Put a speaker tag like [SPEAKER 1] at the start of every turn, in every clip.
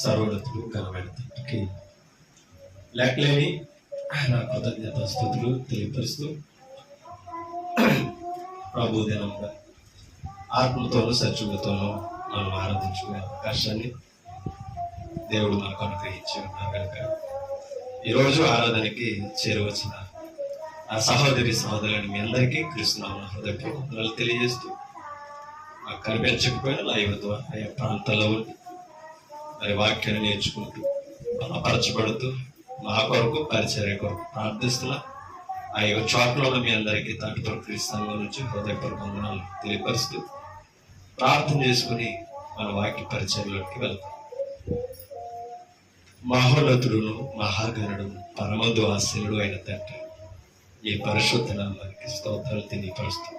[SPEAKER 1] సర్వోన్నతుడు ఘనమైన తండ్రికి లెక్కలేని నా కృతజ్ఞత స్తుతులు తెలియపరుస్తూ ప్రభు దినంగా ఆత్మతోనూ సత్యులతోనూ మనం ఆరాధించుకునే అవకాశాన్ని దేవుడు మనకు అనుగ్రహించి ఉన్నారు కనుక ఈరోజు ఆరాధనకి చేరవచ్చిన ఆ సహోదరి సహోదరుని మీ అందరికీ క్రీస్తునామమున హృదయపూర్వక తెలియజేస్తూ మాకు కనిపించకపోయినా లైవ్ ద్వారా ఆయా ప్రాంతాల్లో ఉండి మరి వాక్యాన్ని నేర్చుకుంటూ బలపరచబడుతూ మా కొరకు పరిచర్య కొరకు ప్రార్థిస్తున్నా ఆ యొక్క చోట్లలో మీ అందరికీ తాటిపూర్ క్రీస్తునామం నుంచి హృదయపూర్వక వందనాలు తెలియపరుస్తూ ప్రార్థన చేసుకుని మన వాక్య పరిచర్యలోకి వెళ్తాం. మహోన్నతుడును మహాగణుడు పరమద్వాసీనుడు అయిన తండ్రి ఈ పరిశుద్ధ నామానికి స్తోత్రాలు తెలియపరుస్తూ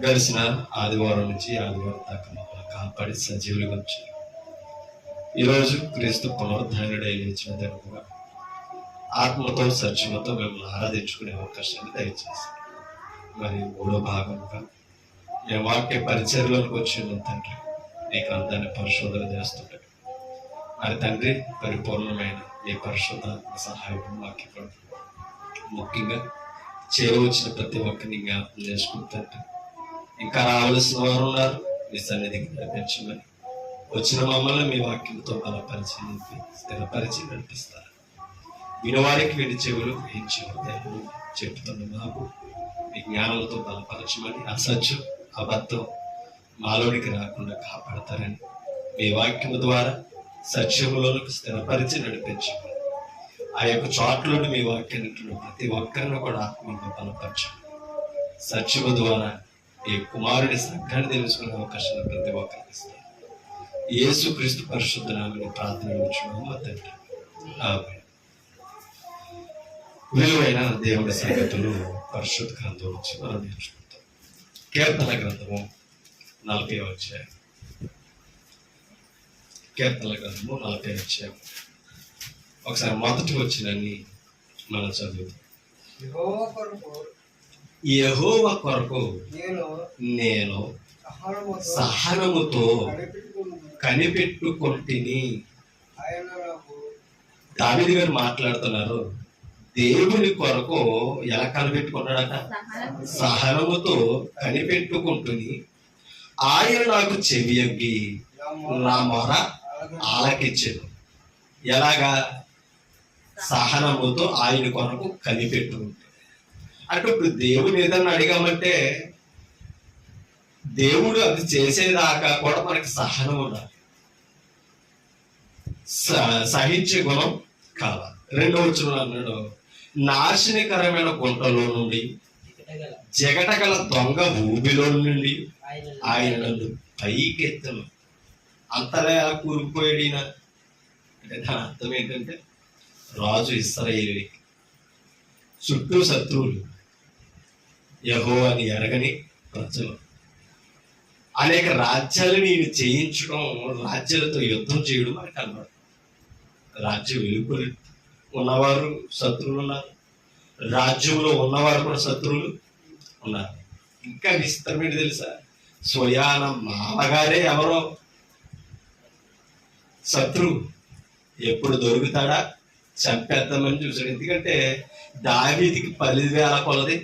[SPEAKER 1] గడిచిన ఆదివారం నుంచి ఆదివారం దాకా మమ్మల్ని కాపాడి సజీవులుగా ఉంచారు. ఈరోజు క్రీస్తు పునరుద్ధానుడై లేచిన ధనుగా ఆత్మతో సత్యమతో మిమ్మల్ని ఆరాధించుకునే అవకాశాన్ని దయచేసి మరి మూడో భాగంగా మేము వాక్య పరిచర్యలోకి వచ్చిన తండ్రి నీ గ్రంథాన్ని పరిశోధన చేస్తుంటాడు. మరి తండ్రి పరిపూర్ణమైన ఈ పరిశోధన సహాయం మాకు ఇవ్వండి. ముఖ్యంగా చేరవచ్చిన ప్రతి ఒక్కరిని జ్ఞాపకం చేసుకుంటారు. ఇంకా రావాల్సిన వారు ఉన్నారు, మీ సన్నిధికి నడిపించమని వచ్చిన మమ్మల్ని మీ వాక్యంతో బలపరిచి స్థిరపరిచి నడిపిస్తారు. వినవారికి విని చెవులు గ్రహించి హృదయాలు చెప్తున్న మాకు మీ జ్ఞానంతో బలపరచమని అసత్యం అబద్ధం మాలోనికి రాకుండా కాపాడతారని మీ వాక్యము ద్వారా సత్యములోనికి స్థిరపరిచి నడిపించమని ఆ యొక్క చోట్లోని మీ వాక్యాన్ని ప్రతి ఒక్కరిని కూడా ఆత్మగా బలపరచండి. సత్యము ద్వారా ఈ కుమారుడి సంఘాన్ని తెలుసుకునే అవకాశాన్ని ప్రతి ఒక్కరికి ఇస్తారు. యేసుక్రీస్తు పరిశుద్ధ నామమున ప్రార్థన చేస్తున్నాము తండ్రి. ఆమేన్. విలువైన దేవుడి సంగతులు పరిశుద్ధ గ్రంథం నుంచి మనం నేర్చుకుంటాం. కీర్తన గ్రంథము 40వ అధ్యాయం. కీర్తన గ్రంథము 40వ అధ్యాయం. ఒకసారి మొదటి వచ్చినని మనం చదువుతాం. యెహోవా కొరకు నేను సహనముతో కనిపెట్టుకొంటిని. దావీదు గారు మాట్లాడుతున్నారు. దేవుని కొరకు ఎలా కనిపెట్టుకున్నాడట? సహనముతో కనిపెట్టుకుంటుని ఆయన నాకు చెవియొగ్గి నా మొర ఆలకించెను. ఎలాగా? సహనముతో ఆయన కొరకు కనిపెట్టుకుంటు. అంటే ఇప్పుడు దేవుని ఏదన్నా అడిగామంటే దేవుడు అది చేసేదాకా కూడా మనకి సహనం ఉండాలి, సహించే గుణం కావాలి. రెండో వచనం అన్నాడు, నాశనకరమైన గుంటలో నుండి జగటగల దొంగ ఊబిలో నుండి ఆయన నన్ను పైకెత్తను. అంతలా ఎలా కూరుకుపోయాడు ఈయన అంటే దాని అర్థం ఏంటంటే రాజు ఇశ్రాయేలుకి చుట్టూ శత్రువులు, యెహోవాని ఎరగని ప్రజలు, అనేక రాజ్యాలు నేను చేయించడం, రాజ్యాలతో యుద్ధం చేయడం మనకు అన్నాడు. రాజ్యం వెలుపలి ఉన్నవారు శత్రువులు ఉన్నారు, రాజ్యంలో ఉన్నవారు కూడా శత్రువులు ఉన్నారు. ఇంకా విస్తరణ తెలుసా? స్వయాన మామగారే ఎవరో శత్రువు. ఎప్పుడు దొరుకుతాడా చంపేద్దామని చూశాడు. ఎందుకంటే దావీదుకి 10,000 కొలది,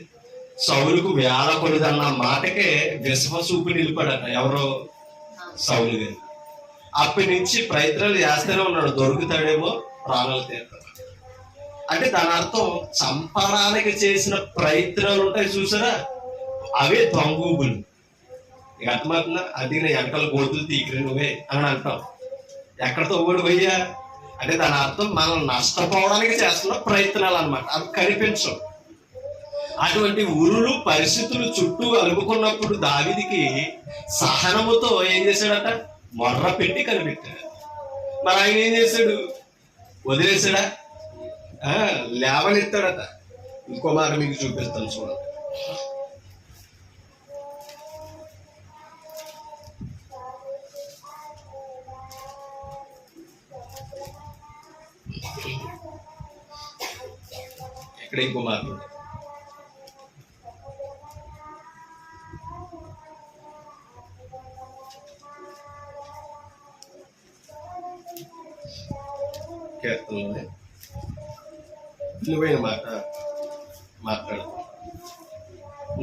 [SPEAKER 1] సౌలుకు 1000 కొలది అన్న మాటకే విశ్వసూపు నిలిపాడట ఎవరో సౌలు గారు. అప్పటి నుంచి ప్రయత్నాలు చేస్తూనే ఉన్నాడు, దొరుకుతాడేమో ప్రాణాలు తీర్తాడు. అంటే దాని అర్థం చంపడానికి చేసిన ప్రయత్నాలు ఉంటాయి చూసారా, అవే దొంగూబులు. అర్థమవుతుందా? అది నా వెనకాల గోతులు తీకిరి నువ్వే అని అంటాం. ఎక్కడితో ఓడి పోయా అంటే దాని అర్థం మనం నష్టపోవడానికి చేస్తున్న ప్రయత్నాలు అన్నమాట. అవి కనిపించవు. అటువంటి ఊరులు పరిస్థితులు చుట్టూ అలుముకున్నప్పుడు దావీదుకి సహనముతో ఏం చేశాడట? మొర్ర పెట్టి కనిపెట్టాడు. మరి ఆయన ఏం చేశాడు? వదిలేశాడా? లేవనెత్తాడట. ఇంకో మాట మీకు చూపిస్తాను చూడండి. ఇక్కడ ఇంకో మాట కీర్తనలోనే విలువైన మాట మాట్లాడు.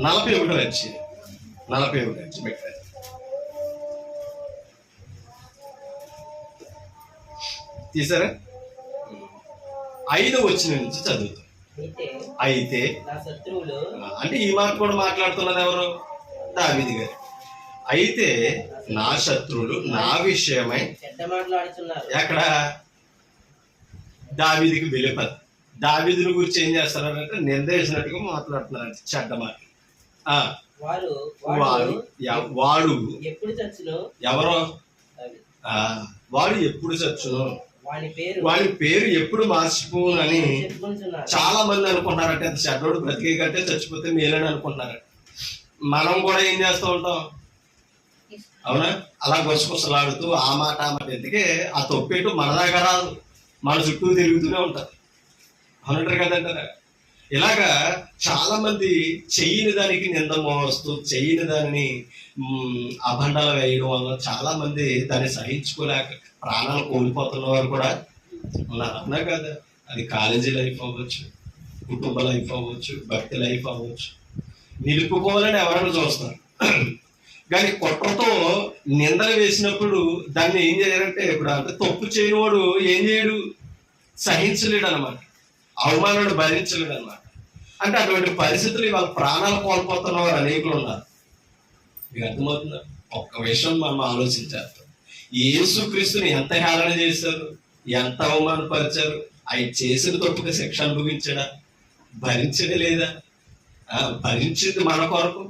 [SPEAKER 1] 41 వచ్చి పెట్టారు. తీసారా? 5వ వచనం నుంచి చదువుతాం. అయితే అంటే ఈ మాట కూడా మాట్లాడుతున్నది ఎవరు? దావీదు గారు. అయితే నా శత్రువులు నా విషయమై ఎక్కడ దావీదుకి వెలుపది. దావీదుని గురించి ఏం చేస్తున్నారంటే నిందేసినట్టుగా మాట్లాడుతున్నారంటే చెడ్డ మాట. వాడు ఎవరో వాడు ఎప్పుడు చచ్చును, వాడి పేరు ఎప్పుడు మార్చిపోనని చాలా మంది అనుకుంటున్నారంటే అది చెడ్డోడు బ్రతికే కంటే చచ్చిపోతే మేలని అనుకుంటున్నారంట. మనం కూడా ఏం చేస్తూ ఉంటాం? అవునా? అలా గుసగుసలాడుతూ ఆ మాట ఎందుకే ఆ తొప్పేటు మన దగ్గర రాదు, మన చుట్టూ తిరుగుతూనే ఉంటారు. అవునంటారు కదంటారా? ఇలాగా చాలా మంది చెయ్యని దానికి నింద మోస్తూ చెయ్యని దాన్ని అభండాలు వేయడం వల్ల చాలా మంది దాన్ని సహించుకోలేక ప్రాణాలు కోల్పోతున్న వారు కూడా ఉన్నారు. అన్నా కదా, అది కాలేజీ లైఫ్ అవ్వచ్చు, కుటుంబ లైఫ్ అవ్వచ్చు, భక్తి లైఫ్ అవ్వచ్చు. నిలుపుకోవాలని ఎవరైనా చూస్తారు, కానీ కుట్రతో నిందలు వేసినప్పుడు దాన్ని ఏం చేయాలంటే ఇప్పుడు అంటే తప్పు చేయని వాడు ఏం చేయడు? సహించలేడు అనమాట, అవమానాలు భరించలేడు అనమాట. అంటే అటువంటి పరిస్థితులు వాళ్ళ ప్రాణాలు కోల్పోతున్న వారు అనేకులు ఉన్నారు. మీకు అర్థమవుతుందా? ఒక్క విషయం మనం ఆలోచించారు. యేసుక్రీస్తుని ఎంత హేళన చేశారు, ఎంత అవమానపరిచారు. ఆయన చేసిన తప్పుగా శిక్ష అనుభవించాడా? భరించడే లేదా? భరించింది మన కొరకు.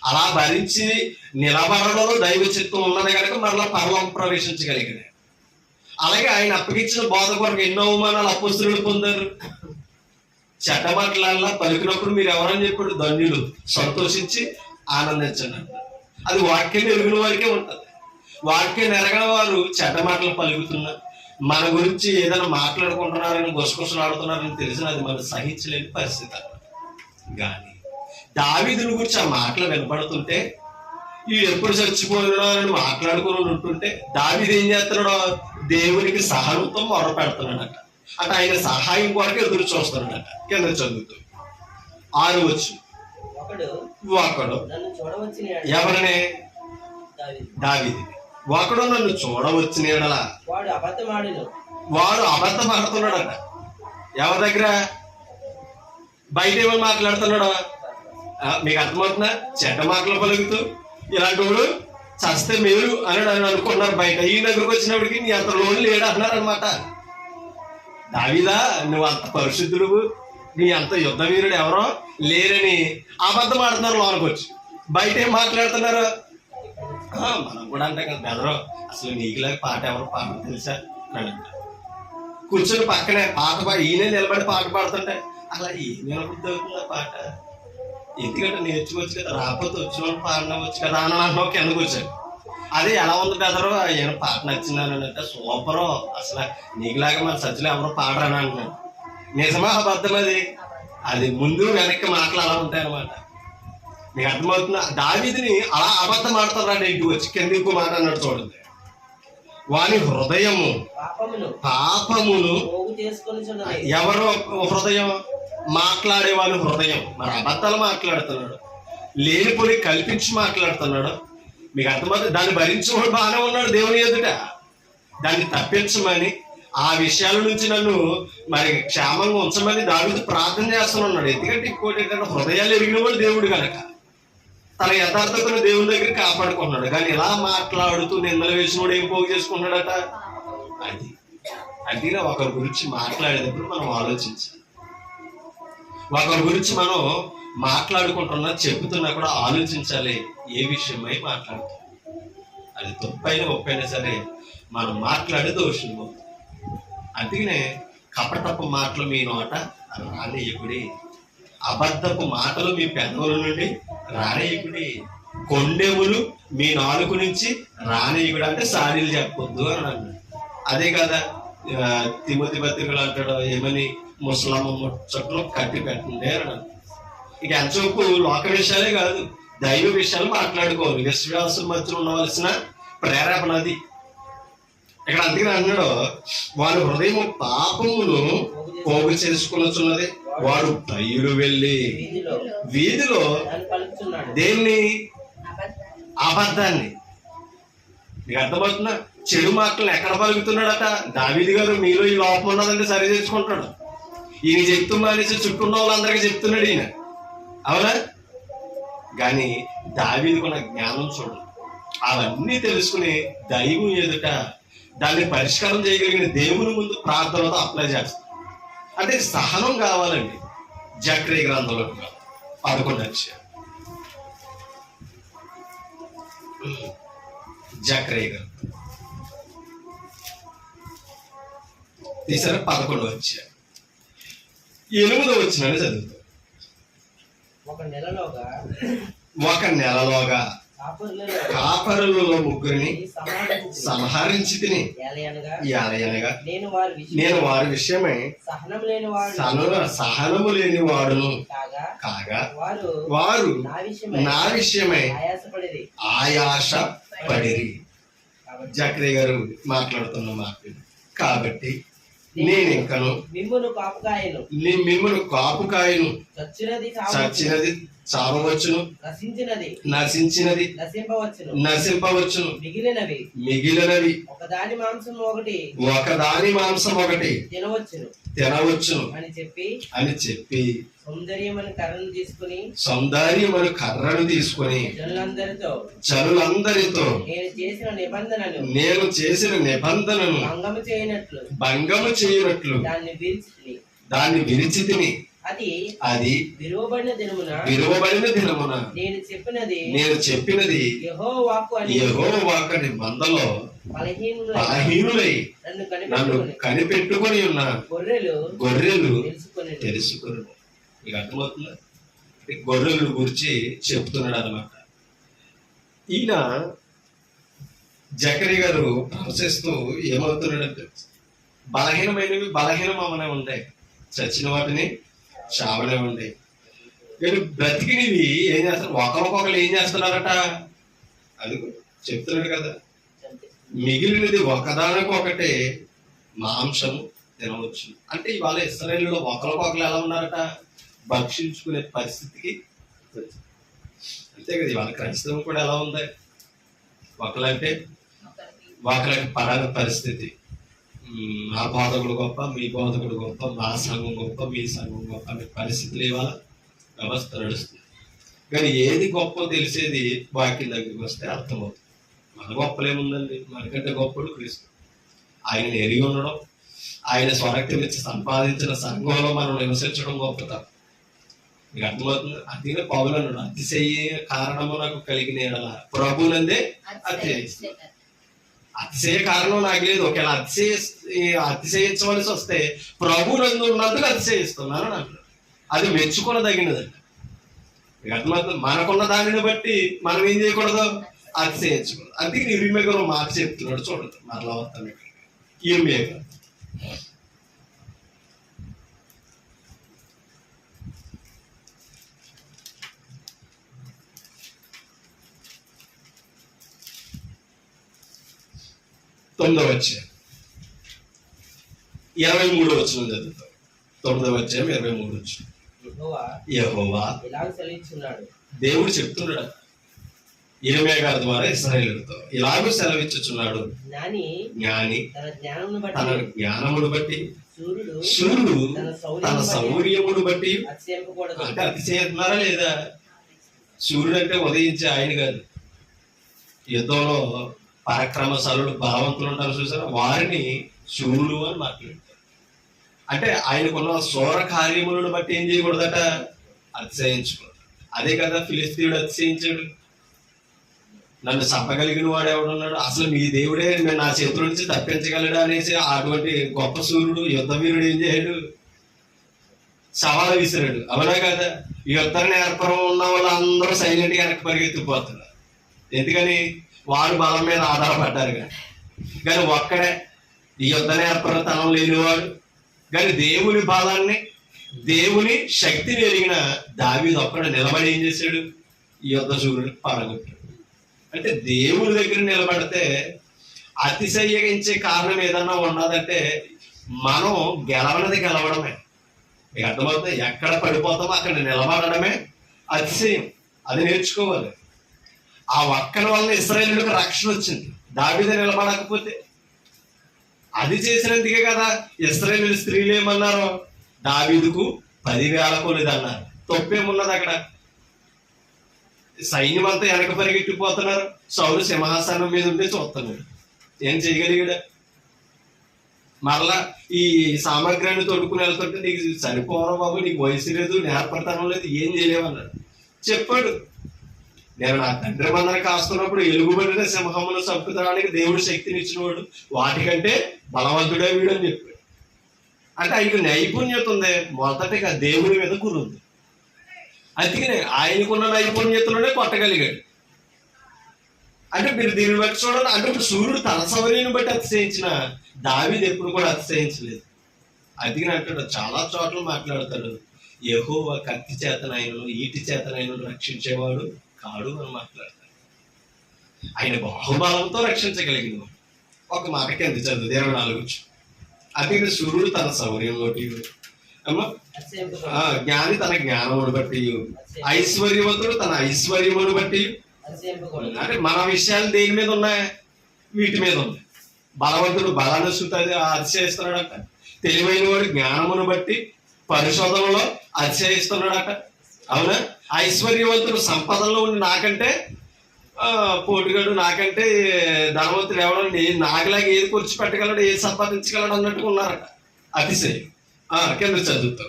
[SPEAKER 1] అలా భరించి నిలబడడంలో దైవ చిత్తం ఉన్నది కనుక మరలా పరలోకం ప్రవేశించగలిగాడు. అలాగే ఆయన అప్పగించిన బోధ కొరకు ఎన్నో అవమానాలు అపోస్తలులు పొందారు. చెడ్డ మాటలల్లా పలికినప్పుడు మీరు ఎవరని చెప్పాడు? ధన్యులు, సంతోషించి ఆనందించండి. అది వాక్యం ఎరుగున వారికే ఉంటుంది. వాక్యం ఎరగని వారు చెడ్డ మాటలు పలుకుతున్నా, మన గురించి ఏదైనా మాట్లాడుకుంటున్నారని గుసగుసలాడుతున్నారని తెలిసిన అది మనం సహించలేని పరిస్థితి. కానీ దావీదుని గురించి ఆ మాటలు వినపడుతుంటే వీడు ఎప్పుడు చచ్చిపోయినా అని మాట్లాడుకుని ఉంటుంటే దావీదు ఏం చేస్తున్నాడో? దేవునికి సహనంతో మొర పెడుతున్నాడట. అంటే ఆయన సహాయం కొరకు ఎదురు చూస్తున్నాడట. కింద చదువుతూ 6 వచనం. ఒకడు ఎవరిని? దావీదు. ఒకడు నన్ను చూడవచ్చిన ఎడల వాడు అబద్ధం ఆడుతున్నాడట. ఎవరి దగ్గర? బయట ఏమని మాట్లాడుతున్నాడు? మీకు అర్థమవుతుందా? చెడ్డ మాటలు పలుకుతూ ఇలాంటి వాడు చస్తే మేలు అని అనుకున్నారు బయట. ఈ దగ్గరకు వచ్చినప్పటికీ నీ అంత లోన్ లేడు అన్నారనమాట. దావీదా, నువ్వు అంత పరిశుద్ధుడు, నీ అంత యుద్ధ వీరుడు ఎవరో లేరని అబద్ధం ఆడుతున్నారు లోనకు వచ్చి. బయట ఏం మాట్లాడుతున్నారు? మనం కూడా అంటే కదా బెదరో, అసలు నీకులాగా పాట ఎవరో పాట తెలుసా అని అంట. కూర్చొని పక్కనే పాట ఈయనే నిలబడి పాట పాడుతుంటే అలా ఏం నిలబడి అవుతుందా పాట? ఎందుకంటే నేర్చుకోవచ్చు కదా, రాకపోతే వచ్చిన వాళ్ళు పాడవచ్చు కదా అని అంటున్నావు కిందకు వచ్చాడు. అదే ఎలా ఉంది బెదరో, ఏమైనా పాట నచ్చిందని అంటే సూపరో, అసలు నీకులాగా మన సజ్జలు ఎవరో పాడరని అంటున్నాడు. నిజమా అబద్ధం? అది ముందు వెనక్కి మాటలు అలా ఉంటాయన్నమాట. మీకు అర్థమవుతుందా? దావీదుని అలా అబద్ధం ఆడుతున్నాడు. ఇంటికి వచ్చి కింద ఇంకో మాట అన్నాడు చూడండి. వాని హృదయము పాపమును ఎవరో హృదయం? మాట్లాడే వాళ్ళు హృదయం. మరి అబద్ధాలు మాట్లాడుతున్నాడు, లేనిపోయి కల్పించి మాట్లాడుతున్నాడు. మీకు అర్థమవుతుంది? దాన్ని భరించేవాడు బాగానే ఉన్నాడు దేవుని ఎదుట. దాన్ని తప్పించమని, ఆ విషయాల నుంచి నన్ను మరి క్షేమంగా ఉంచమని దావీదు ప్రార్థన చేస్తున్నాడు. ఎందుకంటే ఇంకోటి ఏంటంటే హృదయాలు ఎరిగిన వాడు దేవుడు కనుక తన యథార్థతను దేవుని దగ్గర కాపాడుకున్నాడు. కానీ ఇలా మాట్లాడుతూ నిందలు వేసినోడు ఏం పోగు చేసుకున్నాడట? అది అందుకనే ఒకరి గురించి మాట్లాడేటప్పుడు మనం ఆలోచించాలి. ఒకరి గురించి మనం మాట్లాడుకుంటున్నా చెబుతున్నా కూడా ఆలోచించాలి ఏ విషయమై మాట్లాడుతాం. అది తప్పైనా ఒప్పైనా సరే మనం మాట్లాడే దోషం. అందుకనే కపటపు మాటలు మీ నోట రానేయకుడి, అబద్ధపు మాటలు మీ పెదవుల నుండి రానేయకుడి, కొండెములు మీ నాలుగు నుంచి రానేయకుడు. అంటే సాడీలు చెప్పొద్దు అని అన్నాడు. అదే కదా తిమోతి పత్రికలు అంటాడు, ఏమని? ముసలమ్మ ముచ్చట్లు కట్టి పెట్టండి అని అన్నాడు. ఇక ఎంతసేపు లోక విషయాలే కాదు, దైవ విషయాలు మాట్లాడుకోవాలి. విశ్వాసం మధ్య ఉండవలసిన ప్రేరేపణ అది. ఇక్కడ అందుకని అన్నాడు, వాడు హృదయం పాపమును పోగు చేసుకున్నది, వాడు బయలు వెళ్ళి వీధిలో దేన్ని? అబద్ధాన్ని. నీకు అర్థమవుతుందా? చెడు మాటలను ఎక్కడ పలుకుతున్నాడట? దావీదు గారు మీలో ఈ లోపం ఉన్నదంటే సరి చేసుకుంటాడు. ఈయన చెప్తూ మానేసి చుట్టూ ఉన్న వాళ్ళందరికీ చెప్తున్నాడు ఈయన, అవునా? కానీ దావీదుకున్న జ్ఞానం చూడు, అవన్నీ తెలుసుకుని దైవం ఎదుట దాన్ని పరిష్కారం చేయగలిగిన దేవుని ముందు ప్రార్థనతో అప్లై చేస్తాం. అంటే సహనం కావాలండి. జకరియా గ్రంథంలో 11వ అధ్యాయం, జకరియా గ్రంథం తీసారా? 11వ అధ్యాయం 8వ వచనాన్ని చదువుతాం. ఒక నెలలోగా కాపరులలో ముగ్గురిని సంహరించి తిని, నేను వారి విషయమై సహనము లేని వాడును కాగా వారు నా విషయమై ఆయాస పడిరి. జకరియా గారు మాట్లాడుతున్న మాట. కాబట్టి నేను ఇంకను మిమ్మును కాపుకాయను, చచ్చినది చావవచ్చును, నశించినది నశింపవచ్చును, మిగిలినవి ఒకదాని మాంసం ఒకటి తినవచ్చును అని చెప్పి సౌందర్యమని కర్రను తీసుకుని జనులందరితో నేను చేసిన నిబంధనను భంగము చేయనట్లు దాన్ని విరిచి తిని, అది విరువబడిన దినమున నేను చెప్పినది యెహోవాకు అని మందలో బలహీనులై నన్ను కనిపెట్టుకొని ఉన్న గొర్రెలు తెలుసుకుని. మీకు అర్థమవుతుందా? గొర్రెల గురించి చెప్తున్నాడు అన్నమాట. ఈయన జకరియా గారు ప్రవచిస్తూ ఏమవుతున్నాడంటే, బలహీనమైనవి బలహీనమనే ఉంటాయి, చచ్చిన వాటిని చావనే ఉంటాయి. కానీ బ్రతికినవి ఏం చేస్తారు? ఒకరికొకరు ఏం చేస్తున్నారట? అది చెప్తున్నాడు కదా, మిగిలినది ఒకదానికొకటే మాంసము తినవచ్చు. అంటే ఇవాళ ఇశ్రాయేలులో ఒకరికొకరు ఎలా ఉన్నారట? భక్షించుకునే పరిస్థితికి. అంతే కదా, ఇవాళ క్రైస్తవం కూడా ఎలా ఉంది? ఒకలంటే ఒకరికి పడని పరిస్థితి. మా బోధకుడు గొప్ప, మీ బోధకుడు గొప్ప, మా సంఘం గొప్ప, మీ సంఘం గొప్ప అనే పరిస్థితులు ఇవాళ వ్యవస్థ నడుస్తుంది. కానీ ఏది గొప్ప తెలిసేది వాక్యం దగ్గరికి వస్తే అర్థమవుతుంది. మన గొప్పలేముందండి? మనకంటే గొప్పడు క్రీస్తు. ఆయన ఎరిగి ఉండడం, ఆయన స్వరక్తం ఇచ్చి సంపాదించిన సంఘంలో మనం నివసించడం గొప్పత. మీకు అర్థమవుతుంది? అతిగా పౌలు అన్నాడు, అతిశయ కారణము నాకు కలిగిన ఎడల ప్రభునందే అతిశయిస్తుంది. అతిశయ కారణం నాకు లేదు. ఒకవేళ అతిశయించవలసి వస్తే ప్రభునందు ఉన్నందుకు అతిశయిస్తున్నాను నాకు. అది మెచ్చుకొనదగినదండి. మీకు అర్థమవుతుంది? మనకున్న దానిని బట్టి మనం ఏం చేయకూడదు? అతిశయించకూడదు. అందుకే ఇర్మియా గారు మాట చెప్తున్నాడు, చూడండి. మరలా వస్తాను ఇక్కడ. ఇర్మియా గారు 9వ అధ్యాయం 23వ వచనం చదువుతాం. 9వ అధ్యాయం 23వ వచనం. యెహోవా దేవుడు చెప్తున్నాడు ఇర్మియా గారి ద్వారా ఇశ్రాయేలుతో, ఇలాగూ సెలవిచ్చుచున్నాడు, జ్ఞాని తన జ్ఞానమును బట్టి, శూరుడు తన శౌర్యమును బట్టి. అంటే అతిశయిస్తున్నారా లేదా? సూర్యుడు అంటే ఉదయించే ఆయన కాదు. యుద్ధంలో పరాక్రమశాలుడు బలవంతులు ఉంటారు చూసారా, వారిని శూరుడు అని మాట్లాడతారు. అంటే ఆయనకున్న శూర కార్యములను బట్టి ఏం చేయకూడదట? అతిశయించకూడదు. అదే కదా ఫిలిస్తీయుడు అతిశయించాడు. నన్ను చంపగలిగిన వాడు ఎవడున్నాడు? అసలు మీ దేవుడే నా చేతుల నుంచి తప్పించగలడా అనేసి అటువంటి గొప్ప సూర్యుడు యుద్ధ వీరుడు ఏం చేయడు? సవాలు విసిరాడు. అవునా కదా? ఈ యుద్ధ నేర్పరం ఉన్న వాళ్ళందరూ సైలెంట్ గా వెనక్కి పరిగెత్తిపోతున్నారు. ఎందుకని? వారు బలం మీద ఆధారపడ్డారు. కానీ ఒక్కడే ఈ యుద్ధ నేర్పరతనం లేనివాడు, కానీ దేవుని బలాన్ని, దేవుని శక్తిని ఎరిగిన దావీదు ఒక్కడే నిలబడి ఏం చేశాడు? ఈ యుద్ధ సూర్యుడు పడగొట్టాడు. అంటే దేవుని దగ్గర నిలబడితే అతిశయించే కారణం ఏదన్నా ఉన్నదంటే మనం గెలవడమే. మీకు అర్థమవుతుంది. ఎక్కడ పడిపోతామో అక్కడ నిలబడమే అతిశయం. అది నేర్చుకోవాలి. ఆ ఒక్కడి వల్ల ఇశ్రాయేలులకు రక్షణ వచ్చింది. దావీదు నిలబడకపోతే, అది చేసినందుకే కదా ఇశ్రాయేలు స్త్రీలు ఏమన్నారు, దావీదుకు 10,000 కొలిది అన్నారు. తప్పేమున్నది అక్కడ? సైన్యం అంతా వెనక పరిగెట్టిపోతున్నారు. సౌలు సింహాసనం మీద ఉంటే చూస్తున్నాడు. ఏం చేయగలిగాడు? మరలా ఈ సామగ్రిని తొడుకుని వెళ్తుంటే నీకు సరిపోరా బాబు, నీకు వయసు లేదు, నేర్పడతానం లేదు, ఏం చేయలేమన్నాడు. చెప్పాడు, నేను నా తండ్రి మందర కాస్తున్నప్పుడు ఎలుగుబడిన సింహమును చంపుతానికి దేవుడు శక్తినిచ్చినవాడు, వాటికంటే బలవంతుడే వీడు అని చెప్పాడు. అంటే ఆయనకు నైపుణ్యత ఉంది. మొదటిగా దేవుడి మీద గురుంది. అందుకనే ఆయనకున్న నైపుణ్యతలోనే కొట్టగలిగాడు. అంటే మీరు దీన్ని బట్టి చూడండి. అంటే ఇప్పుడు సూర్యుడు తన సౌర్యాన్ని బట్టి అతిశయించిన, దావీదు ఎప్పుడు కూడా అతిశయించలేదు. అందుకని అంటాడు, చాలా చోట్ల మాట్లాడతాడు, యెహోవా కత్తి చేతనైనను ఈటి చేతనైనను రక్షించేవాడు కాడు అని మాట్లాడతాడు. ఆయన బాహుబలంతో రక్షించగలిగిన ఒక మాట కింద చదువు 24. అందుకని సూర్యుడు తన శౌర్యంలోటి, జ్ఞాని తన జ్ఞానమును బట్టి, ఐశ్వర్యవంతుడు తన ఐశ్వర్యమును బట్టి. అంటే మన విషయాలు దేని మీద ఉన్నాయి? వీటి మీద ఉన్నాయి. బలవంతుడు బలాన్ని అతిశయిస్తున్నాడట. తెలివైన వాడు జ్ఞానమును బట్టి పరిశోధనలో అతిశయిస్తున్నాడట. అవునా? ఐశ్వర్యవంతుడు సంపదలో ఉండి నాకంటే పోటుగాడు, నాకంటే ధనవంతుడు ఎవడో నాకులాగా ఏది కూర్చి పెట్టగలడు, ఏది సంపాదించగలడు అన్నట్టుగా ఉన్నారట. అతిశయం. కింద చదువుతాం,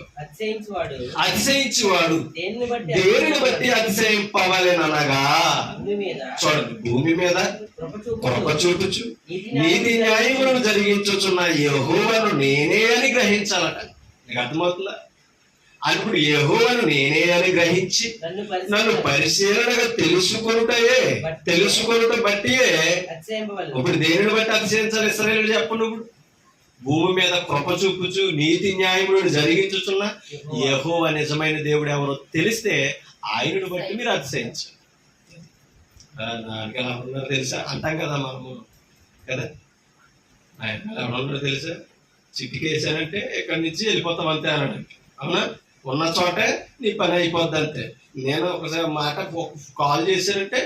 [SPEAKER 1] అతిశయించువాడు దేనిని బట్టి అతిశయింపవాలనగా, చూడండి, భూమి మీద కృప చూపుచు నీతి న్యాయములను జరిగించుచున్న యెహోవాను నేనే అని గ్రహించాలట. నీకు అర్థమవుతుందా? అప్పుడు యెహోవాను నేనే అని గ్రహించి నన్ను పరిశీలనగా తెలుసుకొనుట బట్టియే. ఇప్పుడు దేనిని బట్టి అతిశయించాలి ఇశ్రాయేలు చెప్పండి. ఇప్పుడు భూమి మీద కృప చూపుచు నీతి న్యాయములను జరిగించుచున్న యెహోవా నిజమైన దేవుడు ఎవరో తెలిస్తే ఆయనను బట్టి మీరు అతిశయించాలి. నాకు ఎలా ఉన్నారో తెలుసా అంటాం కదా మనము, కదా, ఆయన ఎలా ఉన్నారో తెలుసా, చిట్టికేసానంటే ఇక్కడి నుంచి వెళ్ళిపోతాం అంతే అన్నాడు. అవునా? ఉన్న చోటే నీ పని అయిపోద్ది అంతే. నేను ఒకసారి మాట కాల్ చేశానంటే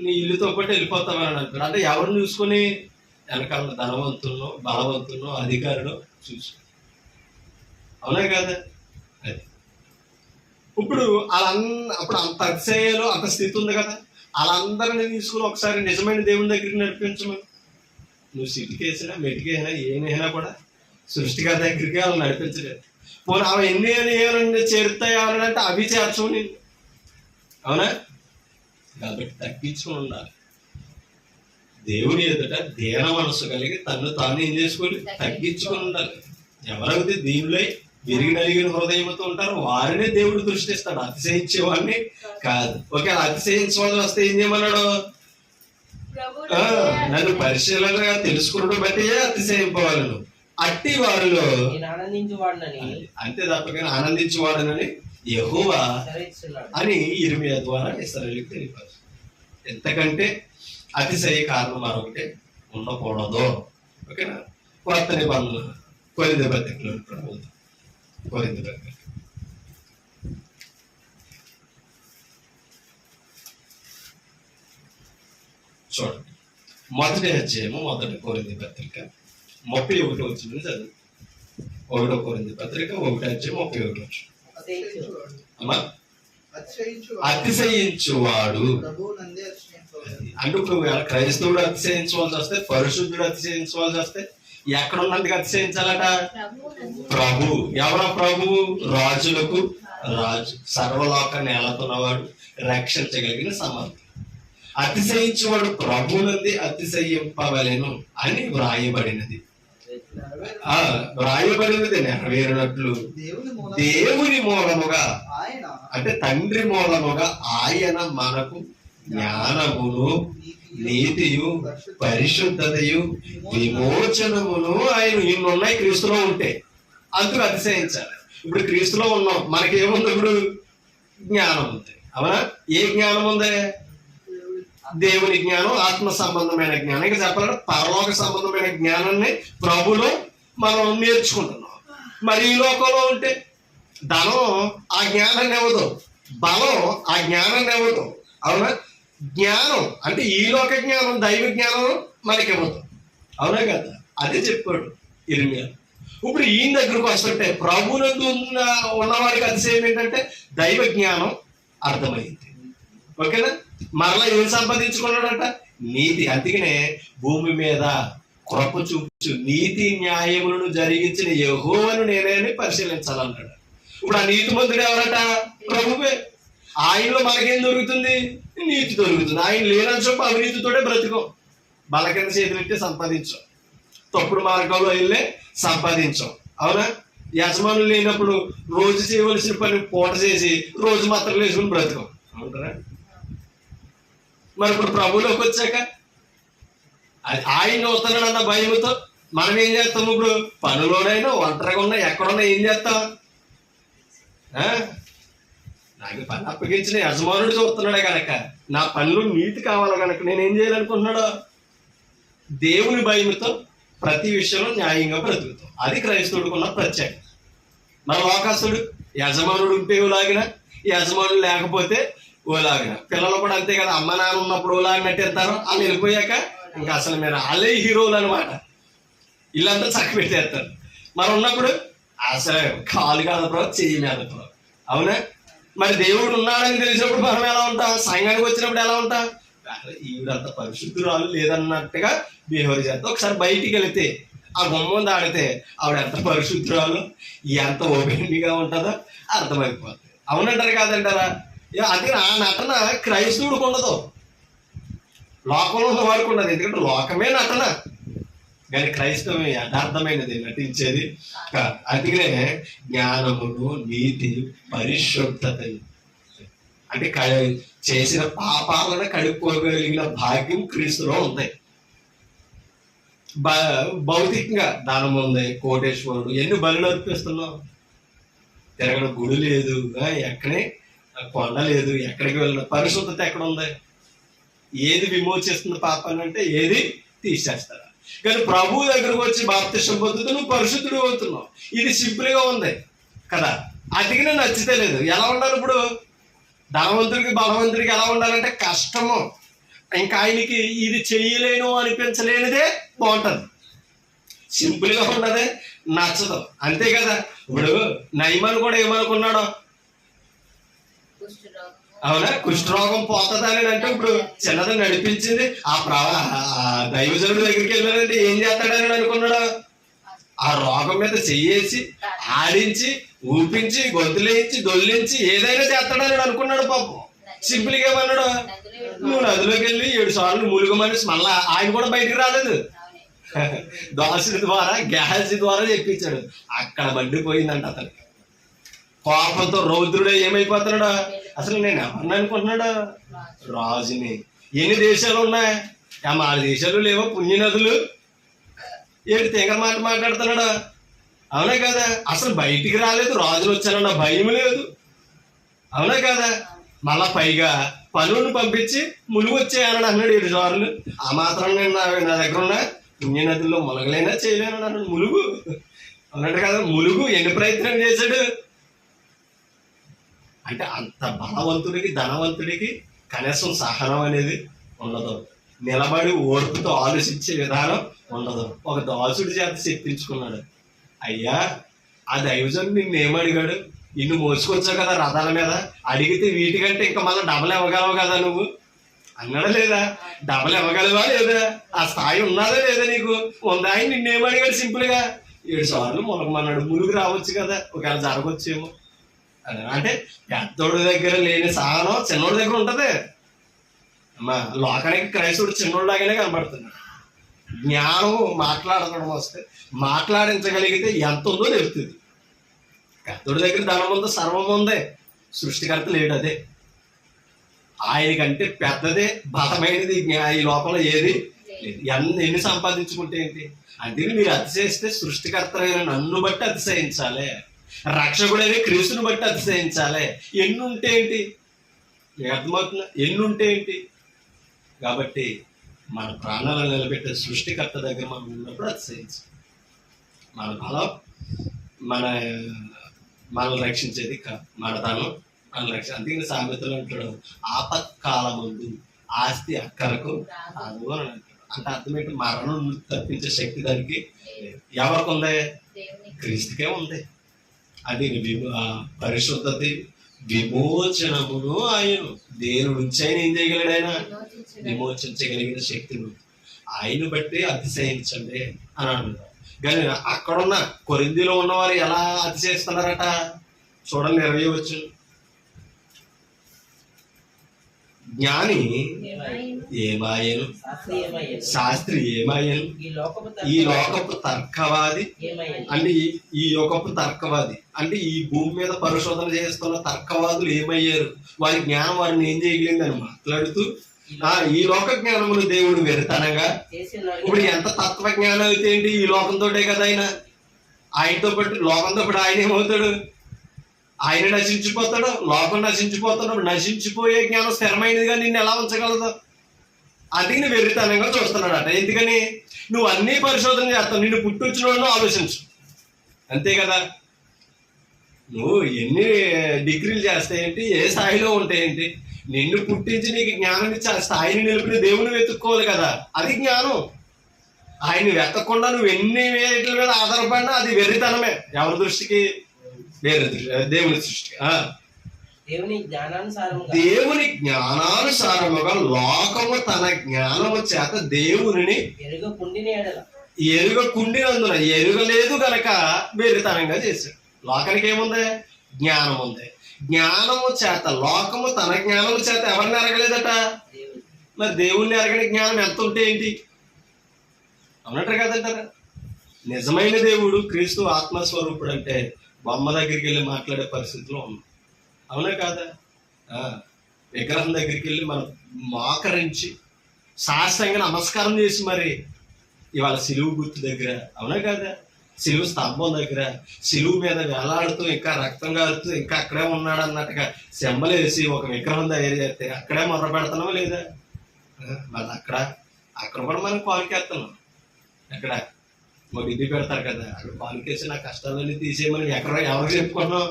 [SPEAKER 1] నీ ఇల్లుతో పాటు వెళ్ళిపోతామని అంటాడు. అంటే ఎవరిని చూసుకుని? వెనకాల ధనవంతులను, బలవంతులను, అధికారులు చూసు. అవునా కదా? అది ఇప్పుడు అప్పుడు అంత అతిశయాలు, అంత స్థితి ఉంది కదా, వాళ్ళందరినీ తీసుకుని ఒకసారి నిజమైన దేవుని దగ్గరికి నడిపించమని. నువ్వు సిటికేసినా మెటికేసినా ఏమైనా కూడా సృష్టిగారి దగ్గరికి వాళ్ళు నడిపించలేదు. పోనీ అవి ఎన్ని అని ఏమైనా చేరుతాయి అంటే అవి చేర్చుకుని. అవునా? కాబట్టి తగ్గించుకుని ఉండాలి. దేవుని ఎదుట దీన మనసు కలిగి తను తాను ఏం చేసుకోవాలి? తగ్గించుకుని ఉండాలి. ఎవరైతే దీనిలో విరిగి నలిగిన హృదయంతో ఉంటారో వారినే దేవుడు దృష్టిస్తాడు, అతిశయించేవాడిని కాదు. ఒకవేళ అతిశయించవలసి వస్తే ఏం చేయమన్నాడు? నన్ను పరిశీలనగా తెలుసుకున్నట్టు బట్టి అతిశయింపవాలి. నువ్వు అట్టి వారిలో అంతే తప్పగా ఆనందించేవాడనని యెహోవా అని ఇర్మియా ద్వారా ఇశ్రాయేలుకు తెలిపారు. ఎంతకంటే అతిశయ కారణం మరొకటి ఉండకూడదు. ఓకేనా? కొత్త నిబంధన కొరింథీ పత్రికలో కొరింథీ పత్రిక చూడండి, మొదటి అధ్యాయము, మొదటి కొరింథీ పత్రిక 31 వచ్చింది చదువు. 1 కొరింథీ పత్రిక 1 అధ్యాయం 31 వచ్చు. అమ్మా, అతిశయించువాడు అంటే ఇప్పుడు క్రైస్తవుడు అతిశయించవలసి వస్తే, పరిశుద్ధుడు అతిశయించవలసి వస్తే ఎక్కడ ఉన్నందుకు అతిశయించాలట? ప్రభు. ఎవరో ప్రభు? రాజులకు రాజు, సర్వలోకాన్ని ఏలుతున్నవాడు, రక్షించగలిగిన సమర్థుడు. అతిశయించువాడు ప్రభువునందు అతిశయింపవలెను అని వ్రాయబడినది. వ్రాయబడినది నెరవేరినట్లు దేవుని మూలముగా, అంటే తండ్రి మూలముగా ఆయన మనకు జ్ఞానమును, నీతియు, పరిశుద్ధతయు, విమోచనమును ఆయన ఇన్నున్నాయి క్రీస్తులో ఉంటే. అందుకు అతిశయించాలి. ఇప్పుడు క్రీస్తులో ఉన్నాం, మనకేముంది? ఇప్పుడు జ్ఞానం ఉంది. అవునా? ఏ జ్ఞానం ఉంది?
[SPEAKER 2] దేవుని జ్ఞానం, ఆత్మ సంబంధమైన జ్ఞానం, ఇంకా చెప్పాలంటే పరలోక సంబంధమైన జ్ఞానాన్ని ప్రభులో మనం నేర్చుకుంటున్నాం. మరి ఈ లోకంలో ఉంటే ధనం ఆ జ్ఞానాన్ని ఇవ్వదు, బలం ఆ జ్ఞానాన్ని ఇవ్వదు. అవునా? జ్ఞానం అంటే ఈ లోక జ్ఞానం, దైవ జ్ఞానం మనకి ఇవ్వదు. అవునా కదా? అదే చెప్పాడు ఇర్మియా. ఇప్పుడు ఈయన దగ్గరకు వస్తుంటే ప్రభువునందు ఉన్నవాడికి అతిశయం ఏంటంటే దైవ జ్ఞానం అర్థమైంది. ఓకేనా? మరలా ఏం సంపాదించుకున్నాడంట? నీతి. అందుకనే భూమి మీద కృప చూపించు నీతి న్యాయములను జరిగించిన యెహోవాను నేనే అని పరిశీలించాలన్నాడు. ఇప్పుడు ఆ నీతిమంతుడు ఎవరట? ప్రభువే. ఆయనలో మనకేం దొరుకుతుంది? నీతి దొరుకుతుంది. ఆయన లేనని చెప్పి అవినీతితోటే బ్రతుకం, బల కింద చేతులెట్టి సంపాదించాం, తప్పుడు మార్గంలో వెళ్ళే సంపాదించాం. అవునా? యజమానులు లేనప్పుడు రోజు చేయవలసిన పని పూట చేసి రోజు మాత్రం వేసుకుని బ్రతుకం. అవునరా? మరి ఇప్పుడు ప్రభువులోకి వచ్చాక ఆయన వస్తున్నాడన్న భయంతో మనం ఏం చేస్తాం? ఇప్పుడు పనులోనైనా ఒంటరిగా ఉన్నా ఎక్కడున్నా ఏం చేస్తాం? నాకు పని అప్పగించిన యజమానుడు చూస్తున్నాడే కనుక నా పనిలో నీతి కావాలి కనుక నేనేం చేయాలనుకుంటున్నాడో దేవుని భయంతో ప్రతి విషయంలో న్యాయంగా బ్రతుకుతాం. అది క్రైస్తవుడికి ఉన్న ప్రత్యేకత. మన లోకస్తుడు యజమానుడు ఉంటే ఓలాగిన, యజమానుడు లేకపోతే ఓలాగిన. పిల్లలు కూడా అంతే కదా, అమ్మ నాన్న ఉన్నప్పుడు ఓలాగినట్టు వెళ్తారు, వాళ్ళు వెళ్ళిపోయాక ఇంకా అసలు మీరు వాళ్ళే హీరోలు అనమాట. ఇల్లంతా చక్క పెట్టేస్తారు. మనం ఉన్నప్పుడు అసలు కాలు కాదపో, చెయ్యి మీదపో. అవునా? మరి దేవుడు ఉన్నాడని తెలిసినప్పుడు మనం ఎలా ఉంటాం? సంఘానికి వచ్చినప్పుడు ఎలా ఉంటాం? ఈవిడంత పరిశుద్ధురాలు లేదన్నట్టుగా బిహేవ్ చేస్తాం. ఒకసారి బయటికి వెళితే ఆ గుమ్మం దాడితే ఆవిడ ఎంత పరిశుద్ధురాలు, ఎంత ఓపెన్గా ఉంటుందో అర్థమైపోతుంది. అవునంటారు కాదంటారా? అది ఆ నటన క్రైస్తవుడికి ఉండదు, లోకంలో ఉన్న వాడికి ఉండదు. ఎందుకంటే లోకమే నటన, కానీ క్రైస్తవం యథార్థమైనది నటించేది కాదు. అందుకనే జ్ఞానమును, నీతి, పరిశుద్ధత అంటే చేసిన పాపాలను కడుక్కోగలిగిన భాగ్యం క్రీస్తులో ఉంది. భౌతికంగా ధనం ఉంది, కోటేశ్వరుడు, ఎన్ని బలులు అర్పిస్తున్నావు? తిరగని గుడి లేదు, ఎక్కడే కొండ లేదు, ఎక్కడికి వెళ్ళిన పరిశుద్ధత ఎక్కడ ఉంది? ఏది విమోచిస్తుంది పాపాన్ని అంటే ఏది తీసేస్తారా? కానీ ప్రభువు దగ్గరకు వచ్చి బాప్తిసం పొందుతూ నువ్వు పరిశుద్ధుడు అవుతున్నావు. ఇది సింపుల్ గా ఉంది కదా, అందుకనే నచ్చితే లేదు. ఎలా ఉండాలి ఇప్పుడు? ధనవంతుడికి బలవంతుడికి ఎలా ఉండాలంటే కష్టము, ఇంకా ఆయనకి ఇది చెయ్యలేను అనిపించలేనిదే బాగుంటుంది. సింపుల్ గా ఉన్నదే నచ్చదు, అంతే కదా. ఇప్పుడు నయమాను కూడా ఏమనుకున్నాడో? అవునా? కుష్ఠరోగం పోతుందని అంటే ఇప్పుడు చిన్నది నడిపించింది ఆ దైవజనుడి దగ్గరికి వెళ్ళాలంటే ఏం చేస్తాడని అనుకున్నాడు? ఆ రోగం మీద చెయ్యేసి ఆడించి ఊపించి గొంతులేయించి దొల్లించి ఏదైనా చేస్తాడని అనుకున్నాడు. పాపం సింపుల్ గా ఏమన్నాడు? నువ్వు నదిలోకి వెళ్ళి 7 సార్లు మూలుగు మనిషి. మళ్ళా ఆయన కూడా బయటికి రాలేదు, దాసుడి ద్వారా గ్యాస్ ద్వారా చెప్పించాడు. అక్కడ మండిపోయిందంట అతనికి. కోపంతో రౌద్రుడే ఏమైపోతున్నాడు? అసలు నేను ఎవరిని అనుకుంటున్నాడు? రాజుని. ఎన్ని దేశాలు ఉన్నాయి? మా దేశాలు లేవో పుణ్య నదులు? ఏంటి తెంగ మాట మాట్లాడుతున్నాడు? అవునా కదా? అసలు బయటికి రాలేదు, రాజులు వచ్చానన్న భయం లేదు. అవునా కదా? మళ్ళా పైగా పనులను పంపించి ములుగు వచ్చేయాలని అన్నాడు 7 సార్లు. ఆ మాత్రం నేను నా దగ్గర ఉన్న పుణ్య నదుల్లో ములగలైనా చేయలేను అన్నాడు. ములుగు అన్నట్టు కదా, ములుగు ఎన్ని ప్రయత్నం చేశాడు అంటే అంత బలవంతుడికి, ధనవంతుడికి కనీసం సహనం అనేది ఉండదు, నిలబడి ఓర్పుతో ఆలోచించే విధానం ఉండదు. ఒక దాసుడి చేత చెప్పించుకున్నాడు. అయ్యా, ఆ దైవజనుడు నిన్నేమడిగాడు? ఇన్ని మోసుకొచ్చావు కదా రథాల మీద, అడిగితే వీటికంటే ఇంకా మళ్ళీ డబల్ ఇవ్వగలవు కదా నువ్వు అన్నాడా లేదా? డబల్ ఇవ్వగలవా లేదా? ఆ స్థాయి ఉన్నదా లేదా నీకు? ఉందా? ఆయన నిన్నేమడిగాడు? సింపుల్ గా 7 సార్లు మునగమన్నాడు. ములుగు రావచ్చు కదా, ఒకవేళ జరగొచ్చేమో. అంటే పెద్దోడి దగ్గర లేని సహనం చిన్నోడి దగ్గర ఉంటది. అమ్మా, లోకానికి క్రైస్తవుడు చిన్నోడిలాగానే కనబడుతున్నాడు. జ్ఞానం మాట్లాడడం వస్తే మాట్లాడించగలిగితే ఎంత ఉందో తెలుస్తుంది. పెద్దోడి దగ్గర ధనం ఉందో, సర్వం ఉందే, సృష్టికర్త లేడు. అదే ఆయనకంటే పెద్దదే, బలమైనది ఈ లోపల ఏది లేదు. ఎన్ని సంపాదించుకుంటే ఏంటి? అందుకని మీరు అతిశయిస్తే సృష్టికర్త నన్ను బట్టి అతిశయించాలి, రక్షకుడైన క్రీస్తుని బట్టి అతిశయించాలి. ఎన్ని ఉంటే ఏంటి? అర్థమవుతుందా? ఎన్ని ఉంటే ఏంటి? కాబట్టి మన ప్రాణాలను నిలబెట్టే సృష్టికర్త దగ్గర మనం ఉన్నప్పుడు అతిశయించు. మన బలం మనల్ని రక్షించేది కాదు, మన ధనం మనల్ని అందుకని సామెతలు అంటాడు, ఆపత్కాలముందు ఆస్తి అక్కరకు అదు అని అంటాడు. అంటే అర్థం ఏంటి? మరణం తప్పించే శక్తి దానికి ఎవరికి ఉంది? క్రీస్తుకే ఉంది. అది పరిశుద్ధత విమోచనమును ఆయన దేని నుంచి ఆయన ఏం చేయగలడు? ఆయన విమోచించగలిగిన శక్తిని ఆయన బట్టి అతిశయించండి అని అంటున్నారు. కానీ అక్కడున్న కొరింథీలో ఉన్నవారు ఎలా అతిశయిస్తున్నారట చూడండి. 20 వచ్చు. జ్ఞాని ఏమాయను, శాస్త్రి ఏమాయను, ఈ లోకపు తర్కవాది అంటే ఈ లోకపు తర్కవాది అంటే ఈ భూమి మీద పరిశోధన చేస్తున్న తర్కవాదులు ఏమయ్యారు? వారి జ్ఞానం వారిని ఏం చేయగలిగిందని మాట్లాడుతూ ఈ లోక జ్ఞానమును దేవుడు వెరితనంగా. ఇప్పుడు ఎంత తత్వ జ్ఞానం అయితే ఏంటి? ఈ లోకంతోటే కదా ఆయనతో పాటు లోకంతో పాటు ఆయన ఏమవుతాడు? ఆయన నశించిపోతాడు, లోకం నశించిపోతాడు. నశించిపోయే జ్ఞానం స్థిరమైనదిగా నిన్ను ఎలా ఉంచగలదు? అది నువ్వు వెర్రితనంగా చూస్తున్నాడట. ఎందుకని? నువ్వు అన్ని పరిశోధన చేస్తావు, నిన్ను పుట్టొచ్చిన వాళ్ళను ఆలోచించు, అంతే కదా. నువ్వు ఎన్ని డిగ్రీలు చేస్తాయేంటి, ఏ స్థాయిలో ఉంటాయేంటి, నిన్ను పుట్టించి నీకు జ్ఞానం ఇచ్చి ఆ స్థాయిని నిలిపి దేవుని వెతుక్కోవాలి కదా, అది జ్ఞానం. ఆయన వెతకకుండా నువ్వు ఎన్ని వేట్ల మీద ఆధారపడినా అది వెర్రితనమే. ఎవరి దృష్టికి? వేరే దేవుని సృష్టికి. దేవుని జ్ఞానానుసారముగా లోకము తన జ్ఞానము చేత దేవుని ఎరుగకుండినందున ఎరుగలేదు గనక వెర్రితనంగా చేశాడు. లోకానికి ఏముంది? జ్ఞానం ఉంది. జ్ఞానము చేత లోకము తన జ్ఞానము చేత ఎవరిని ఎరగలేదట? మరి దేవుణ్ణి ఎరగని జ్ఞానం ఎంత ఉంటే ఏంటి? అవునట్టు కదంటారా? నిజమైన దేవుడు క్రీస్తు ఆత్మస్వరూపుడు అంటే బొమ్మ దగ్గరికి వెళ్ళి మాట్లాడే పరిస్థితిలో ఉన్నాం, అవునా కాదా? విగ్రహం దగ్గరికి వెళ్ళి మనం మోకరించి శాస్త్రంగా నమస్కారం చేసి మరి ఇవాళ సిలువు గుర్తు దగ్గర, అవునా కాదా, సిలువు స్తంభం దగ్గర సిలువు మీద వేలాడుతూ ఇంకా రక్తం కారుతూ ఇంకా అక్కడే ఉన్నాడు అన్నట్టుగా సెంబలేసి ఒక విగ్రహం తయారు చేస్తే అక్కడే మొర్ర పెడుతున్నావా లేదా? మరి అక్కడ కూడా మనం కాలుకేస్తున్నాం. ఎక్కడ మాకు ఇది పెడతారు కదా, అక్కడ కాలుకేసి నా కష్టాలన్నీ తీసేయమని ఎవరికి చెప్పుకున్నాం?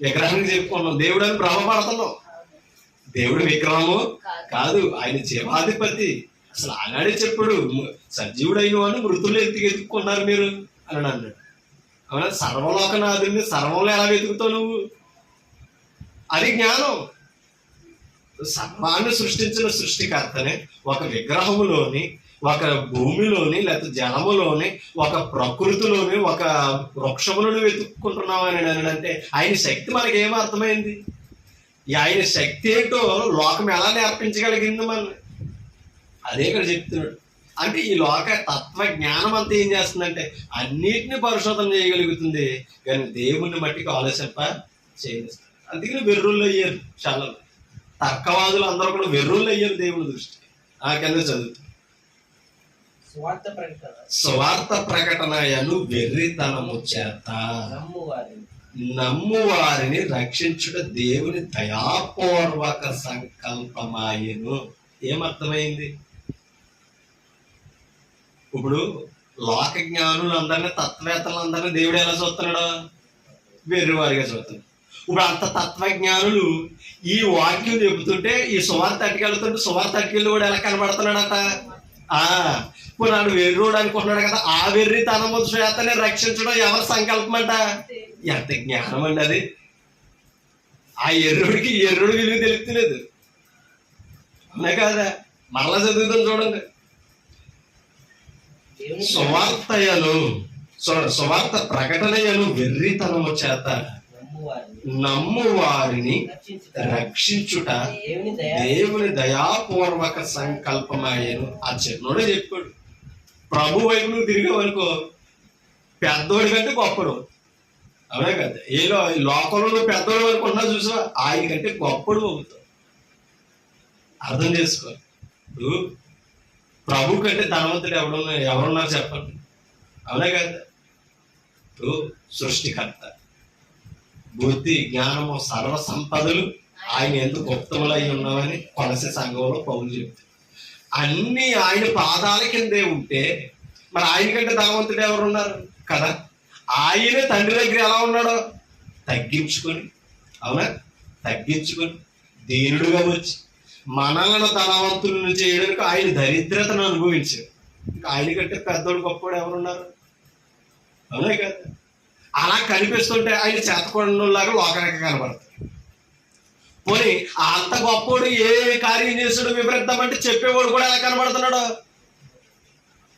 [SPEAKER 2] విగ్రహానికి చెప్పుకున్నాం. దేవుడు అని భ్రమపడుతున్నాం. దేవుడు విగ్రహము కాదు, ఆయన జీవాధిపతి. అసలు ఆనాడే చెప్పుడు, సజీవుడైన వాడిని మృతులు ఎత్తుకున్నారు మీరు అని అన్నాడు. అవునా? సర్వలోకనాథుడిని సర్వంలో ఎలా వెతుకుతావు నువ్వు? అది జ్ఞానం. సర్వాన్ని సృష్టించిన సృష్టికర్తనే ఒక విగ్రహములోని, ఒక భూమిలోని, లేకపోతే జలములోని, ఒక ప్రకృతిలోని, ఒక వృక్షములను వెతుక్కుంటున్నాం అని అంటే ఆయన శక్తి మనకి ఏం అర్థమైంది? ఆయన శక్తి ఏంటో లోకం ఎలా నేర్పించగలిగింది మనం? అదే ఇక్కడ చెప్తున్నాడు. అంటే ఈ లోక తత్వ జ్ఞానం అంతా ఏం చేస్తుందంటే అన్నిటిని పరిశోధన చేయగలుగుతుంది, కానీ దేవుణ్ణి మట్టికి ఆలోచింప చేయనిస్తుంది. అందుకని వెర్రుళ్ళు అయ్యారు చాలా తర్కవాదులు, అందరూ కూడా వెర్రుళ్ళు అయ్యారు దేవుని దృష్టి. ఆ కింద చదువుతుంది, స్వార్థ ప్రకటనయను వెర్రితనము చేత నమ్ము వారిని రక్షించుట దేవుని దయాపూర్వక సంకల్పమాయను. ఏమర్థమైంది? ఇప్పుడు లోక జ్ఞానులందరినీ, తత్వవేత్తలందరినీ దేవుడు ఎలా చూస్తున్నాడు? వెర్రివారిగా చూస్తున్నాడు. ఇప్పుడు అంత తత్వజ్ఞానులు ఈ వాక్యం చెబుతుంటే ఈ సువార్త అటుకెళ్తుంటే సువార్త అటుకెళ్ళి కూడా ఎలా కనబడుతున్నాడట? ఇప్పుడు నాడు వెర్రోడు అనుకుంటున్నాడు కదా, ఆ వెర్రితనము చేతనే రక్షించడం ఎవరి సంకల్పం అంట? ఎంత జ్ఞానం అండి అది! ఆ ఎర్రుడికి ఎర్రుడు విలువ తెలుపుతలేదు, అవునా కాదా? మరలా చదువుతాం చూడండి. సువార్త ప్రకటనయను వెర్రితనము చేత నమ్ము వారిని రక్షించుట దేవుని దయాపూర్వక సంకల్పమాయను. ఆ చిన్నోడే చెప్పాడు. ప్రభు వైపు నువ్వు తిరిగావనుకో పెద్దోడి కంటే గొప్పడు, అవునా కదా? లోకంలో పెద్దోడు అనుకున్నా చూసా, ఆయన కంటే గొప్పడు అవుతావు. అర్థం చేసుకో. ఇప్పుడు ప్రభు కంటే ధనవంతుడు ఎవరున్నారు చెప్పండి, అవునా కదా? ఇప్పుడు సృష్టికర్త, బుద్ధి, జ్ఞానము, సర్వ సంపదలు ఆయన ఎందుకు గుప్తములై ఉన్నామని కొలసీ సంఘంలో పౌలు చెప్తాడు. అన్ని ఆయన పాదాల కిందే ఉంటే మరి ఆయన కంటే ధనవంతుడు ఎవరు ఉన్నారు కదా. ఆయనే తండ్రి దగ్గర ఎలా ఉన్నాడో తగ్గించుకొని, అవునా, తగ్గించుకొని దీనుడుగా వచ్చి మనలను ధనవంతులను చేయడానికి ఆయన దరిద్రతను అనుభవించాడు. ఆయన కంటే పెద్దోడు గొప్పవాడు ఎవరున్నారు, అవునా కదా. అలా కనిపిస్తుంటే ఆయన చేతకొండలాగా లోకానికి కనబడతాడు. పోనీ అంత గొప్పవాడు ఏ కార్యం చేసాడు వివరిద్దామంటే చెప్పేవాడు కూడా ఎలా కనబడుతున్నాడు,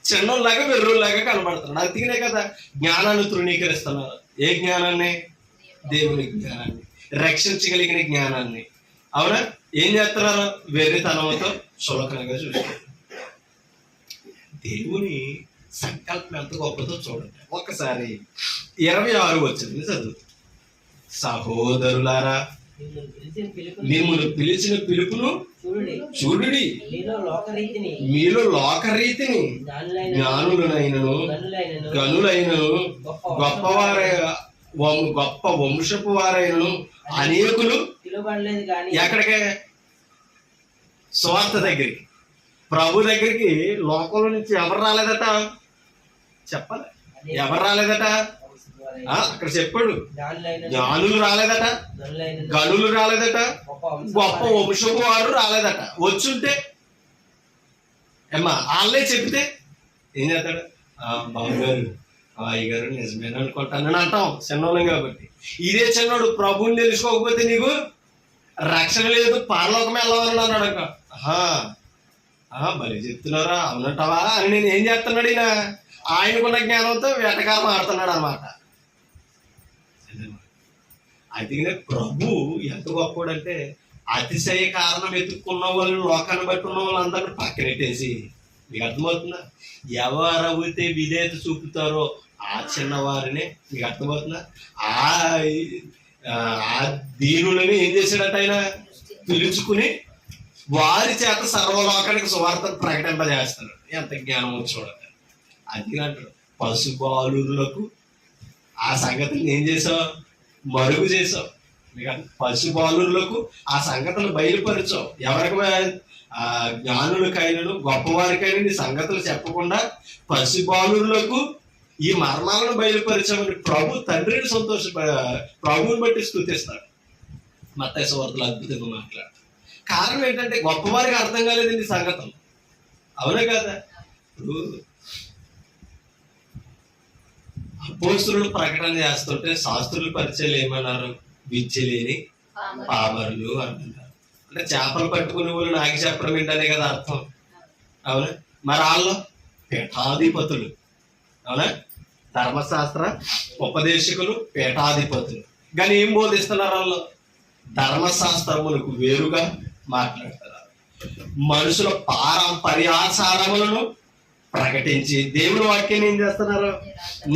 [SPEAKER 2] చిన్నోళ్ళలాగా వెర్రోళ్ళలాగా కనబడుతున్నాడు. అందుకనే కదా జ్ఞానాన్ని తృణీకరిస్తున్నారు. ఏ జ్ఞానాన్ని? దేవుని జ్ఞానాన్ని, రక్షించగలిగిన జ్ఞానాన్ని. అవునా, ఏం చేస్తున్నారు? వెర్రితనంతో చులకనగా చూస్తారు. దేవుని సంకల్పం ఎంత గొప్పదో చూడండి. ఒక్కసారి 26 వచ్చింది చదువు. సహోదరులారా, మిమ్మల్ని పిలిచిన పిలుపును చూడుడి, మీలో లోకరీతిని జ్ఞానులైనను గనులైనను గొప్ప వంశపు వారైనను అనేకులు ఎక్కడికే? స్వార్థ దగ్గరికి, ప్రభు దగ్గరికి లోకంలో నుంచి ఎవరు రాలేదట? చెప్పాలి, ఎవరు రాలేదట? అక్కడ చెప్పాడు, జ్ఞానులు రాలేదట, గనులు రాలేదట, గొప్ప వంశపు వారు రాలేదట. వచ్చుంటే ఏమ్మా వాళ్ళే చెప్తే ఏం చేస్తాడు? బాబు గారు, అయ్యగారు నిజమేనా అనుకుంటానని అంటాం చిన్నోళ్ళం కాబట్టి. ఇదే చిన్నోడు ప్రభుని తెలుసుకోకపోతే నీకు రక్షణ లేదు, పరలోకం వెళ్ళాలని అన్నాడు. బలి చెప్తున్నారా, అవునంటావా అని నేను ఏం చేస్తున్నాడు? ఈయన ఆయనకున్న జ్ఞానంతో వేటకాలం ఆడుతున్నాడు అనమాట. అందుకనే ప్రభు ఎంత గొప్పడంటే అతిశయ కారణం ఎత్తుక్కున్న వాళ్ళు, లోకాన్ని బట్టి ఉన్న వాళ్ళు అందరినీ పక్కనెట్టేసి, మీకు అర్థమవుతుందా? ఎవరైతే విధేయత చూపుతారో ఆ చిన్నవారినే, మీకు అర్థమవుతుందా? ఆ దీనులని ఏం చేశాడట ఆయన? పిలుచుకుని వారి చేత సర్వలోకానికి సువార్త ప్రకటింపజేస్తున్నాడు. ఎంత జ్ఞానం చూడండి. అందుకంటాడు పశుబాలులకు ఆ సంగతిని ఏం చేసావు? మరుగు చేసావు. పశుబాలులకు ఆ సంగతులు బయలుపరిచావు. ఎవరికి? జ్ఞానులకైనను గొప్పవారికైనా నీ సంగతులు చెప్పకుండా పశుబాలులకు ఈ మర్మాలను బయలుపరిచామని ప్రభు తండ్రిని ప్రభువుని బట్టి స్తుతిస్తాడు. మత్తయి సువార్తలో అద్భుతంగా మాట్లాడు. కారణం ఏంటంటే గొప్పవారికి అర్థం కాలేదండి సంగతులు, అవునే కదా. ఇప్పుడు అపోస్తులు ప్రకటన చేస్తుంటే శాస్త్రుల పరిచయాలు ఏమన్నారు? విద్య లేని పామరులు అంటున్నారు. అంటే చేపలు పట్టుకునే వాళ్ళు నాకు చెప్పడం ఏంటనే కదా అర్థం, అవునా. మరి వాళ్ళు పీఠాధిపతులు, అవునా, ధర్మశాస్త్ర ఉపదేశకులు, పీఠాధిపతులు. కానీ ఏం బోధిస్తున్నారు వాళ్ళు? ధర్మశాస్త్రములకు వేరుగా మాట్లాడుతున్నారు. మనుషుల పర్యాచారములను ప్రకటించి దేవుని వాక్యాన్ని ఏం చేస్తున్నారు?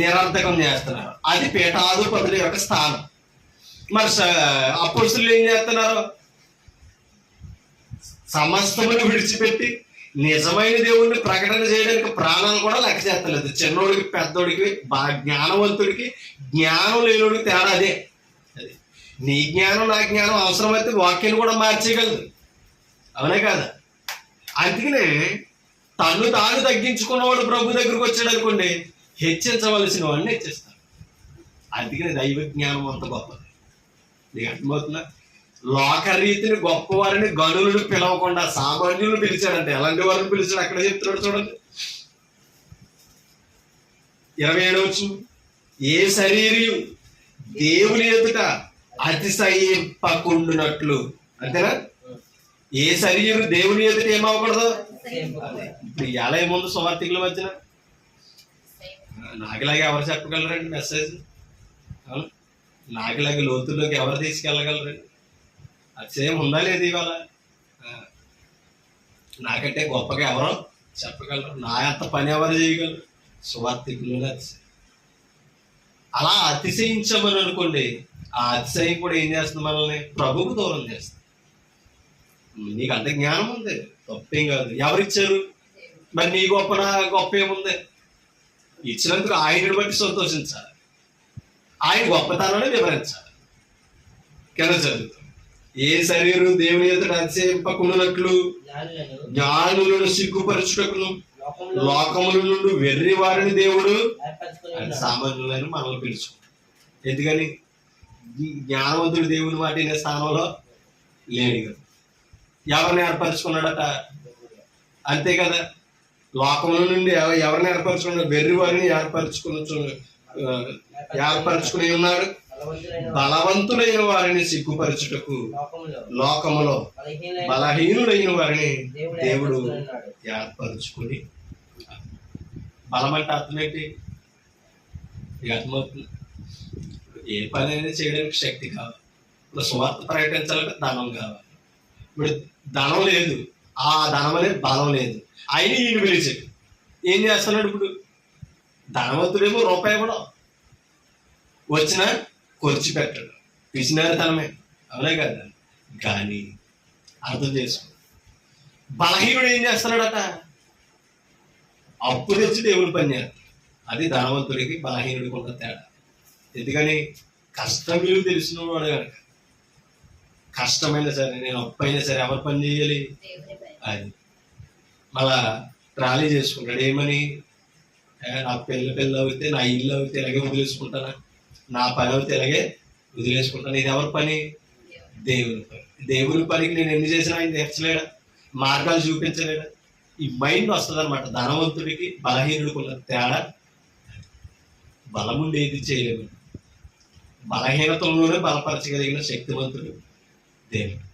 [SPEAKER 2] నిరర్థకం చేస్తున్నారు. అది పీఠాధిపతుల యొక్క స్థానం. మరి అపోస్తులు ఏం చేస్తున్నారు? సమస్తమును విడిచిపెట్టి నిజమైన దేవుణ్ణి ప్రకటన చేయడానికి ప్రాణాలు కూడా లెక్క చేస్తలేదు. చిన్నోడికి పెద్దోడికి, జ్ఞానవంతుడికి జ్ఞానం లేనోడికి తేడా అదే. అది నీ జ్ఞానం నా జ్ఞానం అవసరమైతే వాక్యాన్ని కూడా మార్చేయగలదు, అవునే కదా. అందుకనే తను తాను తగ్గించుకున్నవాడు ప్రభు దగ్గరకు వచ్చాడు అనుకోండి, హెచ్చించవలసిన వాడిని హెచ్చిస్తాడు. అందుకనే దైవ జ్ఞానం అంత గొప్పది. నీకు అర్థమవుతుందా? లోకరీతిని గొప్పవారిని గనులను పిలవకుండా సామాన్యులను పిలిచాడంటే ఎలాంటి వారిని పిలిచాడు అక్కడ చెప్తున్నాడు చూడండి. 27 ఏ శరీరం దేవుని ఎదుట అతిశయింపకుండునట్లు, అంతేనా? ఏ శరీరం దేవుని ఎదుట ఏమవ్వకూడదు? ఇప్పుడు ఎలా ఏముంది సువార్తికుల మధ్యన? నాకులాగే ఎవరు చెప్పగలరండి మెసేజ్? నాకులాగే లోతుల్లోకి ఎవరు తీసుకెళ్ళగలరండి? అతిశయం ఉందా లేదు ఇవాళ? నాకంటే గొప్పగా ఎవరో చెప్పగలరు. నా అంత పని ఎవరు చేయగలరు? సువార్తికులు అతిశయం. అలా అతిశయించమని అనుకోండి, ఆ అతిశయం కూడా ఏం చేస్తుంది? మనల్ని ప్రభువుకు దూరం చేస్తుంది. నీకు అంత జ్ఞానం ఉంది, గొప్పేం కాదు. ఎవరిచ్చారు? మరి నీ గొప్ప నా గొప్ప ఏముంది? ఇచ్చినందుకు ఆయనను బట్టి సంతోషించాలి, ఆయన గొప్పతనాన్ని వివరించాలి. కింద చదువుతాం ఏ శరీరం దేవుని ఎదుట అతిశయింపకుండునట్లు జ్ఞానులను సిగ్గుపరచుటకును లోకముల నుండి వెర్రి వారిని దేవుడు సామాన్యులైన మనల్ని పిలుచుకుంటాడు. ఎందుకని జ్ఞానవంతుడు దేవుని వాటిన స్థానంలో లేడు కదా. ఎవరిని ఏర్పరచుకున్నాడట? అంతే కదా. లోకముల నుండి ఎవరిని ఏర్పరచుకున్నాడు? వెర్రి వారిని ఏర్పరచుకుని ఉన్నాడు. బలవంతులైన వారిని సిగ్గుపరచుటకు లోకములో బలహీనులైన వారిని దేవుడు ఏర్పరచుకుని. బలం అంటే అర్థం ఏంటి? అర్థమవుతుంది. ఏ పని అయినా చేయడానికి శక్తి కావాలి. ఇప్పుడు స్వార్థ ప్రకటించాలంటే ధనం కావాలి. ఇప్పుడు ధనం లేదు, ఆ ధనం అనేది బలం లేదు. ఆయన ఈయన పిలిచాడు. ఏం చేస్తున్నాడు ఇప్పుడు? ధనవంతుడేమో రూపాయి కూడా వచ్చినా ఖర్చు పెట్టాడు. పిసినారితనమే, అవునే కదా. కానీ అర్థం చేసుకో, బలహీనుడు ఏం చేస్తున్నాడట? అప్పు తెచ్చి దేవుని పని చేస్తాడు. అది ధనవంతుడికి బలహీనుడికి ఉన్న తేడా. ఎందుకని? కష్టం విలువ తెలిసిన వాడు కనుక. కష్టమైనా సరే, నేను అప్పు అయినా సరే ఎవరు పని చేయాలి? అది మళ్ళా ట్రాలీ చేసుకుంటాడు. ఏమని? నా పిల్ల అవుతే, నా ఇల్లు అవుతే ఇలాగే వదిలేసుకుంటానా, నా పని అవుతే ఇలాగే వదిలేసుకుంటాను. ఇది ఎవరి పని? దేవుని పని. దేవుని పనికి నేను ఎన్ని చేసినా ఆయన తెచ్చలేడా? మార్గాలు చూపించలేడా? ఈ మైండ్ వస్తుంది అనమాట. ధనవంతుడికి బలహీనుడికి ఉన్న తేడా. బలముండి ఏది చేయలేము. బలహీనతలోనే బలపరచగలిగిన శక్తివంతుడు దేవుడు.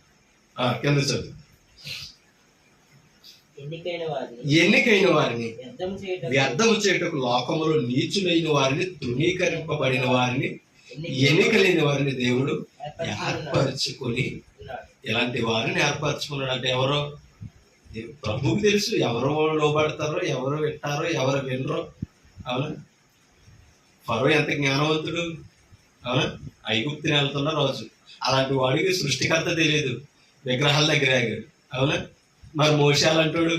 [SPEAKER 2] కింద చదువు. ఎన్నికైన వారిని వ్యర్థము చేయుటకు లోకములో నీచులైన వారిని, తృణీకరింపబడిన వారిని, ఎన్నికలేని వారిని దేవుడు ఏర్పరచుకొని. ఇలాంటి వారిని ఏర్పరచుకున్నాడు అంటే ఎవరో ప్రభువుకి తెలుసు. ఎవరు లోబడతారో, ఎవరు వింటారో, ఎవరు వినరో. అవునా? ఫరో ఎంత జ్ఞానవంతుడు. అవునా? ఐగుప్తుని వెళ్తున్న రోజు అలాంటి వాడికి సృష్టికర్త తెలియదు, విగ్రహాల దగ్గర ఆగాడు. అవునా? మరి మోషే అంటాడు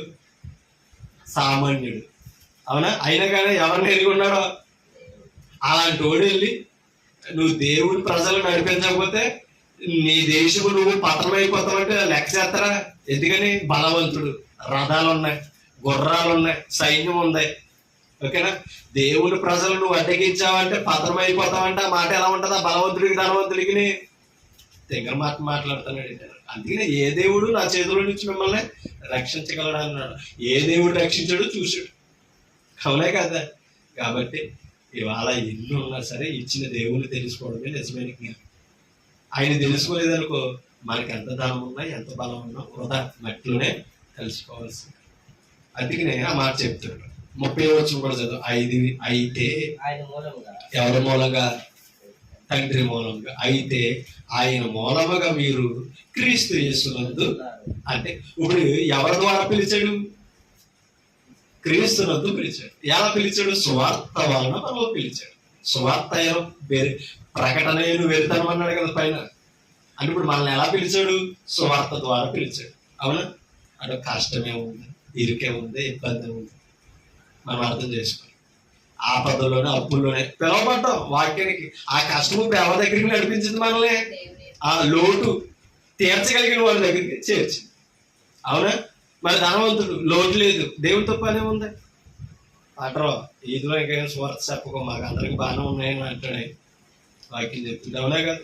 [SPEAKER 2] సామాన్యుడు. అవునా? అయినా కానీ ఎవరిని ఎరిగి ఉన్నాడో అలాంటి వాడు వెళ్ళి నువ్వు దేవుడి ప్రజలు నడిపించకపోతే నీ దేశము నువ్వు పతనమైపోతావంటే లెక్క చేస్తారా? ఎందుకని? బలవంతుడు, రథాలు ఉన్నాయి, గుర్రాలు ఉన్నాయి, సైన్యం ఉంది. ఓకేనా? దేవుని ప్రజలు నువ్వు అడ్డగించావంటే పతనమైపోతావంటే ఆ మాట ఎలా ఉంటుందా? బలవంతుడికి ధనవంతుడికి దగ్గర మాట మాట్లాడుతున్నాడు. అందుకనే ఏ దేవుడు నా చేతిలో నుంచి మిమ్మల్ని రక్షించగలడు అన్నాడు. ఏ దేవుడు రక్షించాడు చూసాడు. అవునే కదా. కాబట్టి ఇవాళ ఎన్ని ఉన్నా సరే ఇచ్చిన దేవుని తెలుసుకోవడమే నిజమైన జ్ఞానం. ఆయన తెలుసుకోలేదనుకో మనకి ఎంత ధనం ఉన్నా ఎంత బలం ఉన్నా వృధా, మట్టిలోనే తెలుసుకోవాల్సింది. అందుకనే ఆ మాట చెప్తున్నాడు. 30వ వచనం కూడా చదువు. అయితే ఎవరి మూలంగా? తండ్రి మూలంగా. అయితే ఆయన మూలముగా మీరు క్రీస్తు యేసునందు. అంటే ఇప్పుడు ఎవరి ద్వారా పిలిచాడు? క్రీస్తునందు పిలిచాడు. ఎలా పిలిచాడు? సువార్త వలన మనం పిలిచాడు. సువార్త వేరే ప్రకటన వెళ్తాను అన్నాడు కదా పైన. అంటే ఇప్పుడు మనల్ని ఎలా పిలిచాడు? సువార్త ద్వారా పిలిచాడు. అవునా? అంటే కష్టమే ఉంది, ఇరుకే ఉంది, ఇబ్బంది ఉంది. మనం అర్థం చేసుకోవాలి. ఆపదలోనే, అప్పుల్లోనే పిలవబడ్డాం వాక్యానికి. ఆ కష్టము ఎవరి దగ్గరికి నడిపించింది మనల్ని? ఆ లోటు తీర్చగలిగిన వాళ్ళ దగ్గరికి చేర్చింది. అవునా? మరి ధనవంతుడు లోటు లేదు, దేవునితో పనే ఉంది అంటారు. ఈదులో ఇంకా స్వార్థ చెప్పకో, మాకు అందరికి బాగానే ఉన్నాయని అంటాడు వాక్యం చెప్తుంది. అవునా కదా?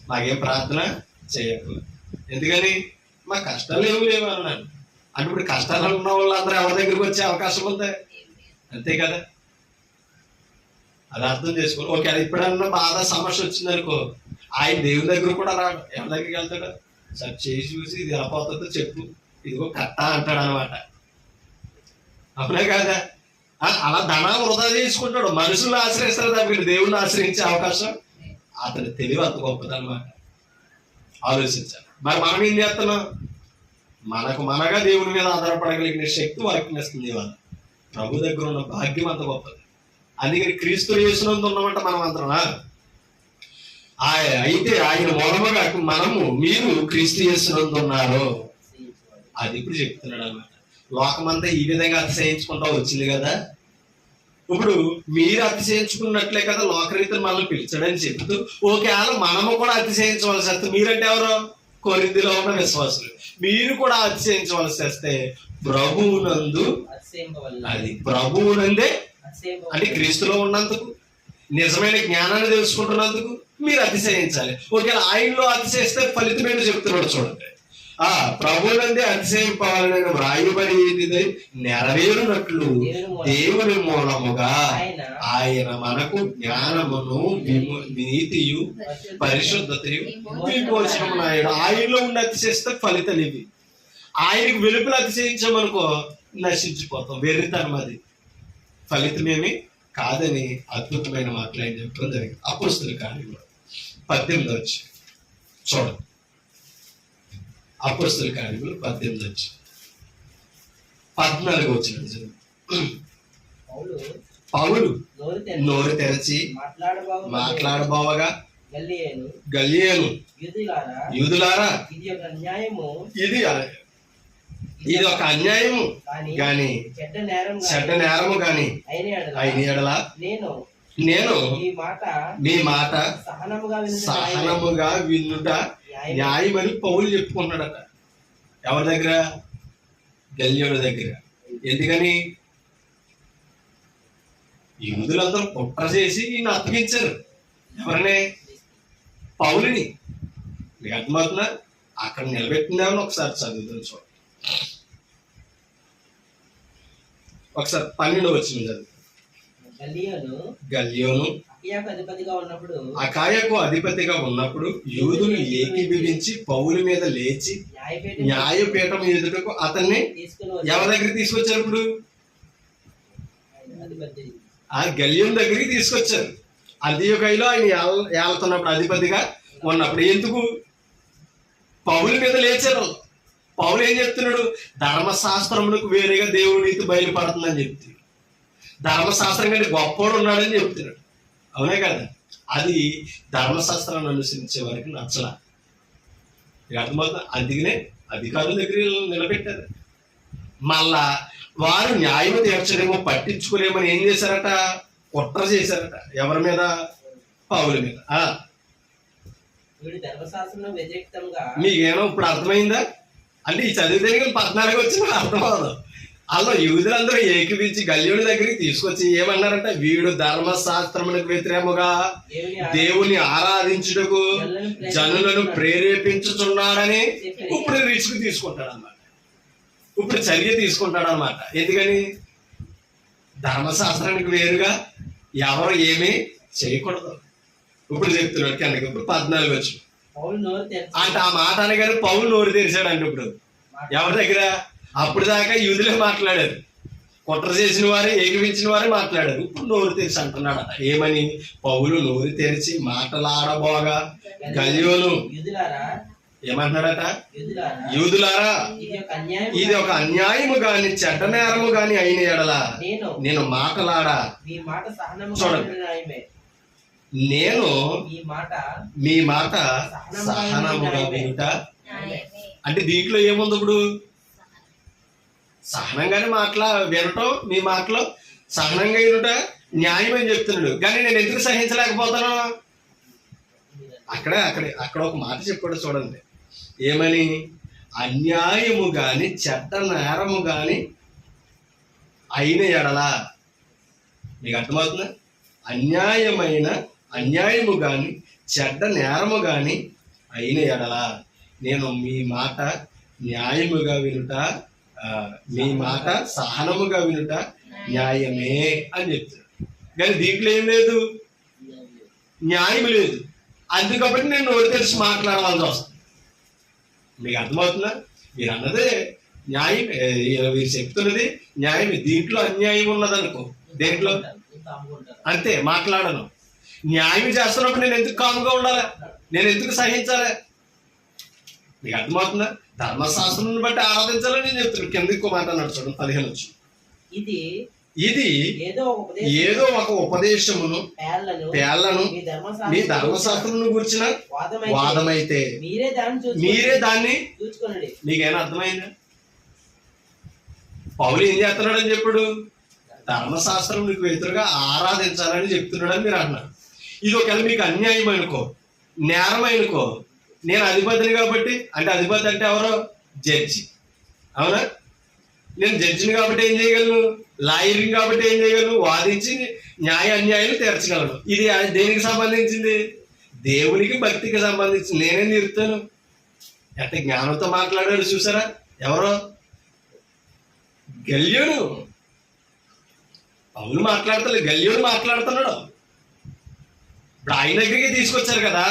[SPEAKER 2] మాకేం ప్రార్థన చేయకు. ఎందుకని? మా కష్టాలు ఏమి లేవు అన్నాను. అంటే ఇప్పుడు కష్టాలు ఉన్న వాళ్ళందరూ ఎవరి దగ్గరికి వచ్చే అవకాశం ఉంది? అంతే కదా. అది అర్థం చేసుకోవాలి. ఓకే, అది ఎప్పుడన్నా బాధ సమస్య వచ్చిందనుకో ఆయన దేవుని దగ్గర కూడా రాడు. ఎవరి దగ్గరికి వెళ్తాడు? సార్ చేసి చూసి ఇది ఎలా పోతుందో చెప్పు, ఇదిగో కట్ట అంటాడు అనమాట. అవునా కదా? అలా ధనాన్ని వృధా చేసుకుంటాడు. మనుషులను ఆశ్రయిస్తారు తప్ప దేవుణ్ణి ఆశ్రయించే అవకాశం అతని తెలివి అంత గొప్పదన్నమాట. ఆలోచించాలి. మరి మనం ఏం చేస్తున్నాం? మనగా దేవుని మీద ఆధారపడగలిగిన శక్తి వాక్యం ఇస్తుంది. ఇవాళ ప్రభు దగ్గర ఉన్న భాగ్యం అంత గొప్పది. అందుకని క్రీస్తు యేసునందు ఉన్నామంట మనం అంతనా. అయితే ఆయన మూలముగా మీరు క్రీస్తు యేసునందు ఉన్నారు. అది ఇప్పుడు చెప్తున్నాడు అన్నమాట. లోకమంతా ఈ విధంగా అతిశయించుకుంటా వచ్చింది కదా. ఇప్పుడు మీరు అతిశయించుకున్నట్లే కదా లోకరీతిని మనల్ని పిలిచాడని చెబుతూ ఒకవేళ మనము కూడా అతిశయించవలసి వస్తే, మీరంటే ఎవరు? కొరింథీలో ఉన్న విశ్వాసులు. మీరు కూడా అతిశయించవలసి వస్తే ప్రభువునందు, అది ప్రభువునందే అంటే క్రీస్తులో ఉన్నందుకు, నిజమైన జ్ఞానాన్ని తెలుసుకుంటున్నందుకు మీరు అతిశయించాలి. ఒకవేళ ఆయనలో అతిశయిస్తే ఫలితం ఏంటో చెప్తున్నాడు చూడండి. ప్రభువునందే అతిశయింపాలని వ్రాయబడి నెరవేరునట్లు దేవుని మూలముగా ఆయన మనకు జ్ఞానమును నీతియు పరిశుద్ధతయు విమోచనమునాయడు. ఆయనలో ఉండి అతిశయిస్తే ఫలితాలు ఇవి. ఆయనకు వెలుపల అతిశయించామనుకో నశించిపోతాం. వెర్రితనం అది, ఫలితమేమి కాదని అద్భుతమైన మాటలు ఆయన చెప్పడం జరిగింది. అపోస్తలుల కార్యములు 18 వచ్చి చూడండి. అపోస్తలుల కార్యములు 18 వచ్చి 14 వచ్చిన పౌలు నోరు తెరచి మాట్లాడబోవగా గల్లియేను యూదులారా, ఇది ఒక అన్యాయము గాని చెడ్డ నేరము గాని అయిన ఎడల నేను మీ మాట సహనముగా వినుట న్యాయమని పౌలు చెప్పుకున్నాడట. ఎవరి దగ్గర? గల్లియోని దగ్గర. ఎందుకని? యూదులందరూ కుట్ర చేసి ఈయన అప్పగించారు. ఎవరిని? పౌలుని. మీకు అర్థమవుతుందా? అక్కడ నిలబెట్టిందేమని ఒకసారి చదువుతాం చూడండి. ఒకసారి 12 వచ్చింది చదువు. గల్లియోను అకాయకు అధిపతిగా ఉన్నప్పుడు యూదులు ఏకీభవించి పౌలు మీద లేచి న్యాయపీఠం ఎదుటకు అతన్ని ఎవరి దగ్గరికి తీసుకొచ్చారు? ఇప్పుడు ఆ గల్లియోను దగ్గరికి తీసుకొచ్చారు. అంతియోకయలో ఆయన ఏళ్తున్నప్పుడు, అధిపతిగా ఉన్నప్పుడు. ఎందుకు? పౌలు మీద లేచారు. పౌలు ఏం చెప్తున్నాడు? ధర్మశాస్త్రములకు వేరేగా దేవుడి నీతి బయలుపడుతుందని చెప్తున్నాడు. ధర్మశాస్త్రం కంటే గొప్పవాడు ఉన్నాడని చెప్తున్నాడు. అవునే కదా? అది ధర్మశాస్త్రాన్ని అనుసరించే వారికి నచ్చల. అర్థమవుతుంది. అందుకనే అధికారుల దగ్గర నిలబెట్టారు. మళ్ళా వారు న్యాయం తీర్చలేమో పట్టించుకోలేమని ఏం చేశారట? కుట్ర చేశారట. ఎవరి మీద? పౌలు మీద. మీకేమో ఇప్పుడు అర్థమైందా? అంటే ఈ చదివితే 14 వచ్చిన అర్థం అవదు. అలా యూదులందరూ ఏకీపించి గల్లియోని దగ్గరికి తీసుకొచ్చి ఏమన్నారంటే, వీడు ధర్మశాస్త్రములకు వ్యతిరేకముగా దేవుని ఆరాధించుటకు జనులను ప్రేరేపించుచున్నాడని ఇప్పుడు రిస్క్ తీసుకుంటాడు అన్నమాట. ఇప్పుడు చర్య తీసుకుంటాడు అన్నమాట. ఎందుకని? ధర్మశాస్త్రానికి వేరుగా ఎవరు ఏమీ చేయకూడదు. ఇప్పుడు చెప్తున్నాడు కిందకి. ఇప్పుడు 14 వచ్చి అంటే ఆ మాట అనగానే పౌలు నోరు తెరిచాడు. అంటే ఇప్పుడు ఎవరి దగ్గర? అప్పుడు దాకా యూదులే మాట్లాడారు, కుట్ర చేసిన వారే, ఏకవించిన వారే మాట్లాడారు. ఇప్పుడు నోరు తెరిచి అంటున్నాడు. ఏమని? పౌలు నోరు తెరిచి మాటలాడబోగా గల్లియోను ఏమంటున్నాడట? యూదులారా, ఇది ఒక అన్యాయము గాని చెడ్డ నేరము గాని అయిన ఎడల నేను మాటలాడా. చూడండి, నేను మీ మాట సహనముగా వినుట. అంటే దీంట్లో ఏముంది? ఇప్పుడు సహనంగానే వినటం, మీ మాటలో సహనంగా వినుట న్యాయం అని చెప్తున్నాడు. కానీ నేను ఎందుకు సహించలేకపోతాను? అక్కడ ఒక మాట చెప్పాడు చూడండి. ఏమని? అన్యాయము గాని చెడ్డ నేరము గాని అయిన ఎడల. మీకు అర్థమవుతుందా? అన్యాయము గాని చెడ్డ నేరము గాని అయిన ఎడల నేను మీ మాట న్యాయముగా వినుట, మీ మాట సహనముగా వినుట న్యాయమే అని చెప్తాడు. కానీ దీంట్లో ఏం లేదు, న్యాయం లేదు. అందుకబట్టి నేను నోరు తెరిచి మాట్లాడవలసి వస్తుంది. మీకు అర్థమవుతుందా? మీరు అన్నదే న్యాయం, మీరు చెప్తున్నది న్యాయం. దీంట్లో అన్యాయం ఉన్నదనుకో, దేంట్లో అంతే మాట్లాడను. న్యాయం చేస్తున్నప్పుడు నేను ఎందుకు కాముగా ఉండాలి? నేను ఎందుకు సహించాలి? మీకు అర్థమవుతుందా? ధర్మశాస్త్రం బట్టి ఆరాధించాలని నేను చెప్తున్నాను. కింద ఇంకో మాట అన్నాడు చూడండి, 15 వచ్చి. ఇది ఏదో ఒక ఉపదేశమును పేర్లను మీ ధర్మశాస్త్రం గురించిన వాదమైతే మీరే దాన్ని మీకేనా అర్థమైందా? పౌలు ఏం చేస్తున్నాడని చెప్పాడు? ధర్మశాస్త్రం మీకు వ్యతిరేకంగా ఆరాధించాలని చెప్తున్నాడని మీరు అన్నారు. ఇది ఒకవేళ మీకు అన్యాయం అనుకో, నేరం అనుకో, నేను అధిపతిని కాబట్టి, అంటే అధిపతి అంటే ఎవరో జడ్జి, అవునా? నేను జడ్జిని కాబట్టి ఏం చేయగలను? లాయర్ని కాబట్టి ఏం చేయగలను? వాదించి న్యాయ అన్యాయాలు తీర్చగలను. ఇది దేనికి సంబంధించింది? దేవునికి భక్తికి సంబంధించింది. నేనేం తీరుతాను? ఎంత జ్ఞానంతో మాట్లాడాడు చూసారా? ఎవరో గల్యోను. పౌలు మాట్లాడతలేదు, గల్యోను మాట్లాడుతున్నాడు. ఇప్పుడు ఆయన దగ్గరికి తీసుకొచ్చారు కదా,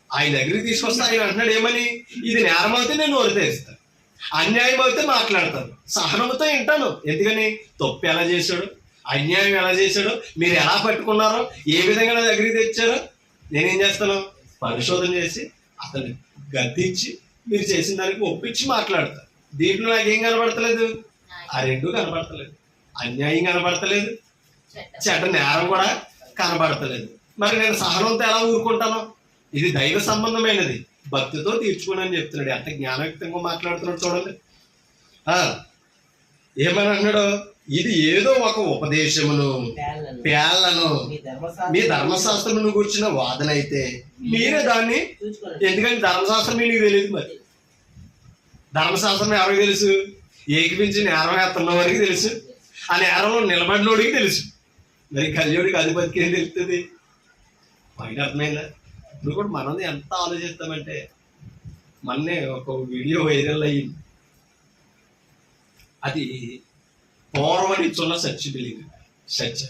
[SPEAKER 2] ఆయన దగ్గరికి తీసుకొస్తే ఆయన అంటున్నాడు ఏమని? ఇది నేరం అయితే నేను నోరు తెస్తాను, అన్యాయం అయితే మాట్లాడతాను, సహనంతో వింటాను. ఎందుకని? తప్పు ఎలా చేశాడు, అన్యాయం ఎలా చేశాడు, మీరు ఎలా పట్టుకున్నారో, ఏ విధంగా నా దగ్గరికి తెచ్చారో నేనేం చేస్తాను? పరిశోధన చేసి అతన్ని గద్దించి మీరు చేసిన దానికి ఒప్పించి మాట్లాడతాను. దీంట్లో నాకేం కనబడతలేదు? ఆ రెండు కనబడతలేదు. అన్యాయం కనబడతలేదు, చెడ్డ నేరం కూడా కనబడతలేదు. మరి నేను సహనంతో ఎలా ఊరుకుంటాను? ఇది దైవ సంబంధమైనది, భక్తితో తీర్చుకోనని చెప్తున్నాడు. ఎంత జ్ఞానయుక్తంగా మాట్లాడుతున్నాడు చూడండి. ఏమని అన్నాడు? ఇది ఏదో ఒక ఉపదేశమును పేర్లను మీ ధర్మశాస్త్రమును గురించిన వాదన అయితే మీరే దాన్ని, ఎందుకంటే ధర్మశాస్త్రం మీకు తెలియదు. మరి ధర్మశాస్త్రం ఎవరికి తెలుసు? ఏకిపించి నేరం వేస్తున్న వారికి తెలుసు, ఆ నేరంలో నిలబడినోడికి తెలుసు. మరి కళ్యాణుడికి అధిపతికి ఏం తెలుస్తుంది? బయట అర్థమైందా? ఇప్పుడు కూడా మనం ఎంత ఆలోచిస్తామంటే, మొన్నే ఒక వీడియో వైరల్ అయ్యింది. అది పూర్వం ఇచ్చున్న చర్చ్ బిల్డింగ్, చర్చ్.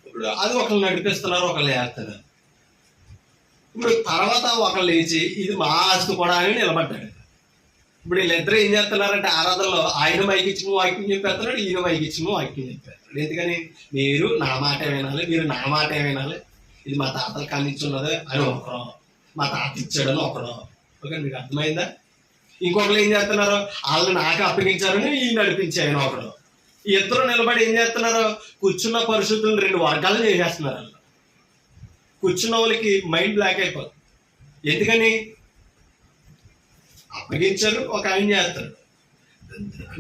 [SPEAKER 2] ఇప్పుడు అది ఒకళ్ళు నడిపిస్తున్నారు, ఒకళ్ళు వేస్తున్నారు. ఇప్పుడు తర్వాత ఒకళ్ళు లేచి ఇది మా ఆస్తి కూడా అని నిలబడ్డాడు. ఇప్పుడు వీళ్ళిద్దరూ ఏం చేస్తున్నారంటే ఆరాధనలో ఆయన మైకిచ్చి వాక్యం చెప్పేస్తున్నాడు, ఈయన మైకిచ్చి వాక్యం చెప్పేస్తున్నాడు. ఎందుకని? మీరు నా మాట వినాలి, మీరు నా మాట వినాలి, ఇది మా తాతలు కానిచ్చున్నది అని ఒకరు, మా తాత ఇచ్చాడని ఒకడు. ఓకే, మీకు అర్థమైందా? ఇంకొకరు ఏం చేస్తున్నారు? వాళ్ళు నాకు అప్పగించారని ఈ నడిపించి ఆయన ఒకడు. ఈ ఇద్దరు నిలబడి ఏం చేస్తున్నారు? కూర్చున్న పరిస్థితులను రెండు వర్గాలు చేసేస్తున్నారు. వాళ్ళు కూర్చున్న వాళ్ళకి మైండ్ బ్లాక్ అయిపోతుంది. ఎందుకని? అప్పగించారు, ఒక ఆయన చేస్తాడు.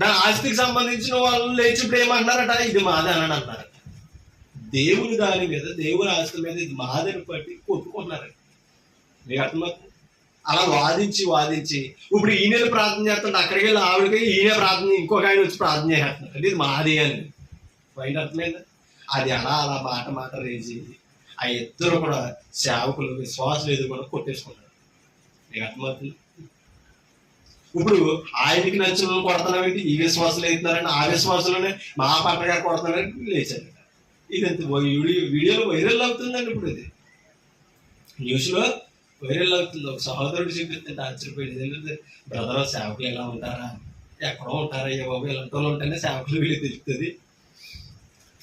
[SPEAKER 2] నా ఆస్తికి సంబంధించిన వాళ్ళు లేచిప్పుడు ఏమంటున్నారట? ఇది మాదే అని అంటారట. దేవుని దాని మీద, దేవుని ఆస్తి మీద ఇది మాదని పట్టి కొట్టుకుంటున్నారట. మీకు అర్థమవుతుంది? అలా వాదించి వాదించి ఇప్పుడు ఈయన ప్రార్థన చేస్తుంటే అక్కడికి వెళ్ళి ఆవిడకి ఈయన ప్రార్థన, ఇంకొక ఆయన వచ్చి ప్రార్థన చేస్తున్నారు అంటే ఇది మాది అని. బయట అర్థమైందా? అది అలా అలా మాట రేసి ఆ ఇద్దరు కూడా సేవకులు, విశ్వాసులు ఎదుర్కొని కొట్టేసుకున్నారు. మీకు అర్థమవుతుంది? ఇప్పుడు ఆయనకి నచ్చిన కొడుతున్నామేంటి? ఈ విశ్వాసులు అవుతున్నారని ఆ విశ్వాసులనే మా పట్టగా కొడుతున్నారని లేచారు. ఇదంతా వీడియోలో వైరల్ అవుతుందండి. ఇప్పుడు ఇది న్యూస్లో వైరల్ అవుతుంది. ఒక సహోదరుడు చూపిస్తుంటే ఆశ్చర్యపోయింది. ఏంటంటే బ్రదర్ సేవకులు ఎలా ఉంటారా, ఎక్కడో ఉంటారా, ఏ బాబు ఇలాంటి వాళ్ళు ఉంటేనే సేవకులు వీళ్ళు తెలుస్తుంది.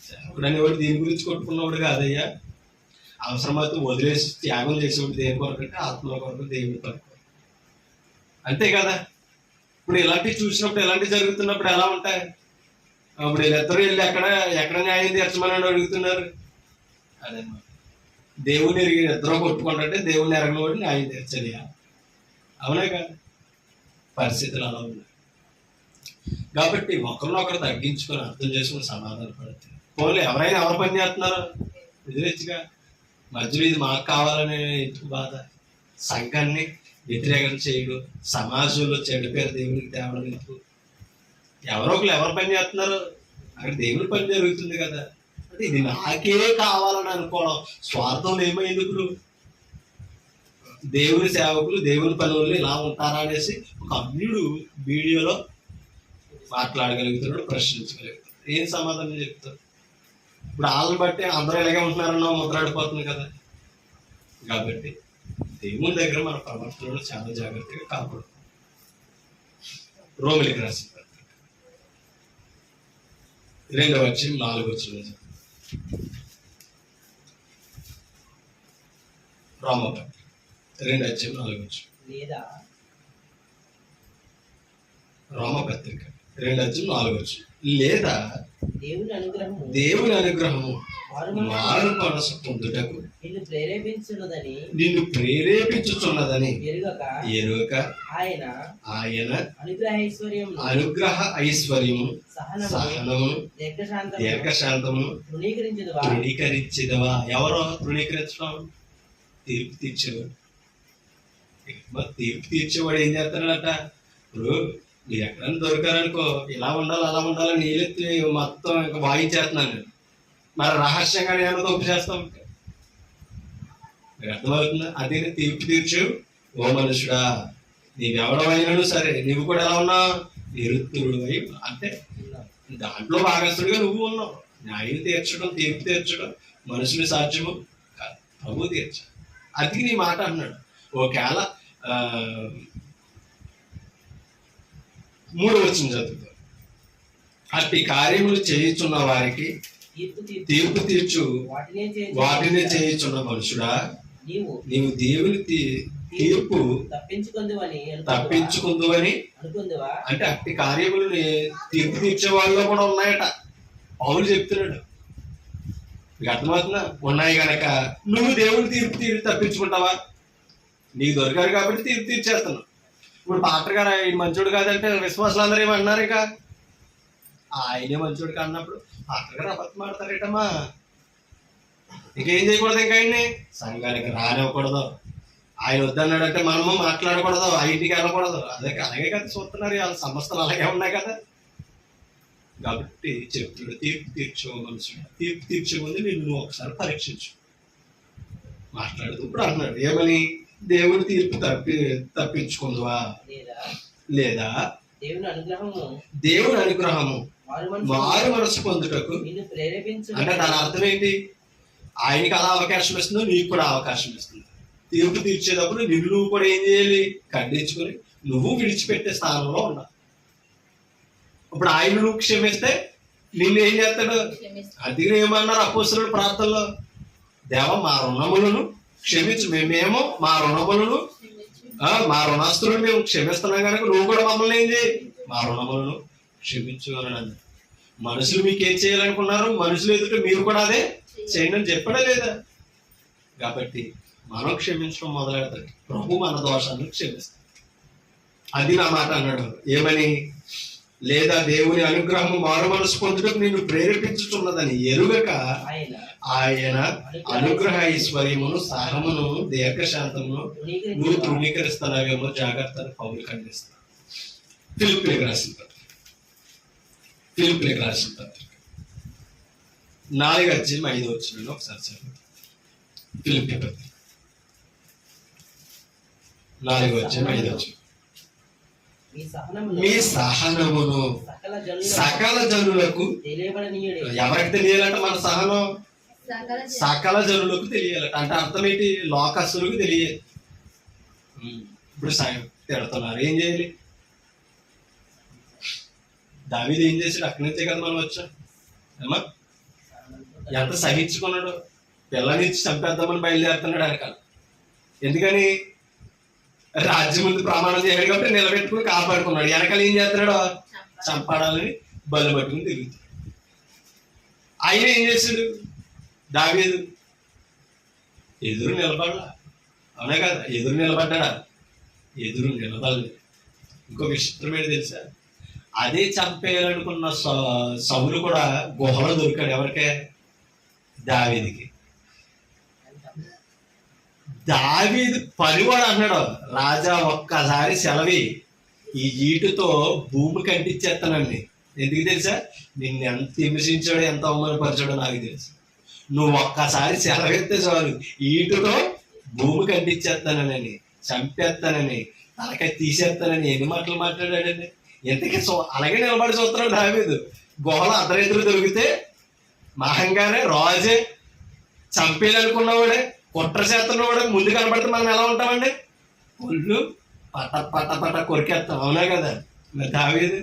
[SPEAKER 2] సేవకుడు అనేవాడు దీని గురించి కొట్టుకున్నవాడు కాదయ్యా. అవసరమైతే వదిలేసి త్యాగం చేసేవాడు దేని కొరకంటే ఆత్మల కొరకు, దేవుడి కొరకు. అంతే కదా? ఇప్పుడు ఇలాంటివి చూసినప్పుడు, ఇలాంటివి జరుగుతున్నప్పుడు ఎలా ఉంటాయి? ఇప్పుడు వీళ్ళిద్దరూ వెళ్ళి ఎక్కడ న్యాయం తీర్చమని అడుగుతున్నారు. అదన్నమాట. దేవుని ఎరిగి ఇద్దరు కొట్టుకుంటే దేవుని ఎరగని వాడు న్యాయం తీర్చాలి. అవునే కదా? పరిస్థితులు అలా ఉన్నాయి. కాబట్టి ఒకరినొకరు తగ్గించుకొని అర్థం చేసుకుని సమాధాన పడితే పోలే. ఎవరైనా ఎవరు పని చేస్తున్నారో ఎదురెచ్చిగా మధ్యలో ఇది మాకు కావాలనే ఎందుకు బాధ? సంఘాన్ని వ్యతిరేకం చేయడం, సమాజంలో చెడు పేరు దేవునికి తేవడం ఎందుకు? ఎవరో ఒకరు ఎవరు పని చేస్తున్నారు, అక్కడ దేవుని పని జరుగుతుంది కదా. అంటే ఇది నాకే కావాలని అనుకోవడం స్వార్థం ఏమైంది? ఇప్పుడు దేవుని సేవకులు, దేవుని పనులు ఇలా ఉంటారా అనేసి ఒక అన్యుడు వీడియోలో మాట్లాడగలుగుతున్నాడు, ప్రశ్నించగలుగుతాడు. ఏం సమాధానం చెప్తారు? ఇప్పుడు వాళ్ళని బట్టి అందరూ ఇలాగే ఉంటున్నారన్న ముద్రాడిపోతుంది కదా. కాబట్టి దేవుని దగ్గర మన ప్రవర్తనలో చాలా జాగ్రత్తగా కాపాడు. రోమిలికి రాసిన 2:4 రోమపత్రిక 2:4 రోమపత్రిక 2:4 లేదా దేవుని అనుగ్రహము
[SPEAKER 1] మారు మనసు పొందుటకు
[SPEAKER 3] నిన్ను ప్రేరేపించున్నదని
[SPEAKER 1] నిన్ను ప్రేరేపించుచున్నదని ఎరుగక
[SPEAKER 3] ఆయన
[SPEAKER 1] ఆయన
[SPEAKER 3] అనుగ్రహైశ్వర్యమును
[SPEAKER 1] అనుగ్రహ ఐశ్వర్యము సహనము దీర్ఘశాంతమును తృణీకరించదవా. ఎవరో తృణీకరించడం? తీర్పు తీర్చేవాడు. తీర్పు తీర్చేవాడు ఏం చేస్తాడట? ఇప్పుడు మీరు ఎక్కడైనా దొరికారనుకో, ఇలా ఉండాలి అలా ఉండాలని నీళ్ళెత్తి మొత్తం ఇంకా వాయించేస్తున్నాను నేను. మరి రహస్యంగా నేను తప్పు చేస్తాం. మీకు అర్థమవుతుందా? అదే తీర్పు తీర్చు ఓ మనుషుడా, నీవెవడమైనాను సరే, నువ్వు కూడా ఎలా ఉన్నావు? నిరుత్తరుడు అయి, అంటే దాంట్లో భాగస్తుడిగా నువ్వు ఉన్నావు. న్యాయం తీర్చడం, తీర్పు తీర్చడం మనుషుని సాధ్యము కాదు, ప్రభు తీర్చాడు. అది నీ మాట అన్నాడు. ఒకవేళ 3వ వచనం చదువుతాం. అట్టి కార్యములు చేయుచున్న వారికి తీర్పు తీర్చు వాటినే చేయుచున్న మనుషుడా, నీవు దేవుని తీర్పు తప్పించుకుందువని అంటే అట్టి కార్యములు తీర్పు తీర్చే వాళ్ళలో కూడా ఉన్నాయట. పౌలు చెప్తున్నాడు. మీకు అర్థమవుతుందా? ఉన్నాయి కనుక నువ్వు దేవుని తీర్పు తప్పించుకుంటావా? నీకు దొరికారు కాబట్టి తీర్పు తీర్చేస్తున్నావు. ఇప్పుడు పాత్ర గారు ఆయన మంచోడు కాదంటే విశ్వాసాలు అందరూ ఏమన్నారు? ఇక ఆయనే మంచోడు కాన్నప్పుడు పాత్ర గారు అబద్ధం ఆడతారేటమ్మా. ఇంకేం చేయకూడదు? ఇంకా ఆయన్ని సంఘానికి రానివ్వకూడదు. ఆయన వద్దన్నాడంటే మనము మాట్లాడకూడదు, ఇంటికి వెళ్ళకూడదు. అలాగే కదా చూస్తున్నారు వాళ్ళ సంస్థలు, అలాగే ఉన్నాయి కదా. కాబట్టి చెప్తున్నాడు, తీర్పు తీర్చు మనుషుడు, తీర్పు తీర్చే ముందు నువ్వు ఒకసారి పరీక్షించు. మాట్లాడుతూ ఇప్పుడు అన్నాడు ఏమని? దేవుని తీర్పు తప్పించుకుందువా, లేదా దేవుని అనుగ్రహము మారు మనసు పొందుటకు. అంటే దాని అర్థం ఏంటి? ఆయనకి అలా అవకాశం ఇస్తుందో నీకు కూడా అవకాశం ఇస్తుంది. తీర్పు తీర్చేటప్పుడు నువ్వు కూడా ఏం చేయాలి? ఖండించుకొని నువ్వు విడిచిపెట్టే స్థానంలో ఉండాలి. ఇప్పుడు ఆయన నువ్వు క్షమిస్తే నిన్ను ఏం చేస్తాడు? అందుకని ఏమన్నారు అపోస్తలుడు ప్రార్థనలో? దేవ మా రుణములను క్షమించు, మేము మా రుణములను మా రుణస్తులను మేము క్షమిస్తున్నాం కనుక నువ్వు కూడా మమ్మల్ని ఏం చేయి? మా రుణములను క్షమించు అని అన్నారు. మనుషులు మీకు ఏం చేయాలనుకున్నారు? మనుషులు ఎదుట మీరు కూడా అదే చేయండి అని చెప్పడా లేదా? కాబట్టి మనం క్షమించడం మొదలెడతాడు. ప్రభు మన దోషాలను క్షమిస్తాడు. అది నా మాట అన్నాడు. ఏమని? లేదా దేవుని అనుగ్రహము మారు మనసు పొందుటకు నిన్ను ప్రేరేపించుతున్నదని ఎరుగక ఆయన అనుగ్రహ ఐశ్వర్యమును సహమును దీర్ఘశాంతమును నువ్వు తృణీకరిస్తున్నావేమో జాగ్రత్త పౌలు ఖండిస్తాను. ఫిలిప్పీలకు రాసిన పత్రిక 4:5 ఒకసారి చదువు. ఫిలిప్పీ పత్రిక 4:5 మీ సహనమును సకల జనులకు ఎవరికి తెలియాలంట? మన సహనం సకల జనులకు తెలియాలట. అంటే అర్థం ఏంటి? లోకస్తులకు తెలియాలి. ఇప్పుడు తిడుతున్నారు, ఏం చేయాలి? దావీదు ఏం చేసాడు? అక్కడి నుంచే కదా మనం వచ్చాం. ఏమా ఎంత సహించుకున్నాడు? పిల్లనిచ్చి చంపేద్దామని బయలుదేరుతున్నాడు వెనకాల. ఎందుకని? రాజ్యం ముందు ప్రమాణం చేయాలి కాబట్టి నిలబెట్టుకుని కాపాడుకున్నాడు. వెనకాల ఏం చేస్తున్నాడు? చంపాడాలని బలు పట్టుకుని తిరుగుతాడు. ఆయన ఏం చేశాడు? దావీదు ఎదురు నిలబడలా. అవునా కదా? ఎదురు నిలబడ్డా? ఎదురు నిలబడలేదు. ఇంకో విచిత్రమేది తెలుసా? అదే చంపేయాలనుకున్న సౌలు కూడా గుహలో దొరికాడు. ఎవరికే? దావీదుకి. దావీదు పనివాడు అన్నాడు, రాజా ఒక్కసారి సెలవి ఈ ఈటుతో భూమి కంటించేస్తానండి. ఎందుకు తెలుసా? నిన్ను ఎంత హింసించాడో ఎంత అవమానపరిచాడో నాకు తెలుసు. నువ్వు ఒక్కసారి సెలవెత్తే చాలు ఈటుతో భూమి కంటించేస్తానని, చంపేస్తానని, తలకాయ తీసేస్తానని ఎన్ని మాటలు మాట్లాడాడండి. ఎంతకీ అలాగే నిలబడి చూస్తున్నాడు దావీదు. గుహలో అర్ధరైతులు దొరికితే మహంగానే రాజే చంపేయాలనుకున్నవాడే, కుట్ర చేస్తున్నవాడే ముందు కనబడితే మనం ఎలా ఉంటామండి? ఒళ్ళు పట పట పట కొరికేస్తాం. అవునా కదా? మరి దావీదు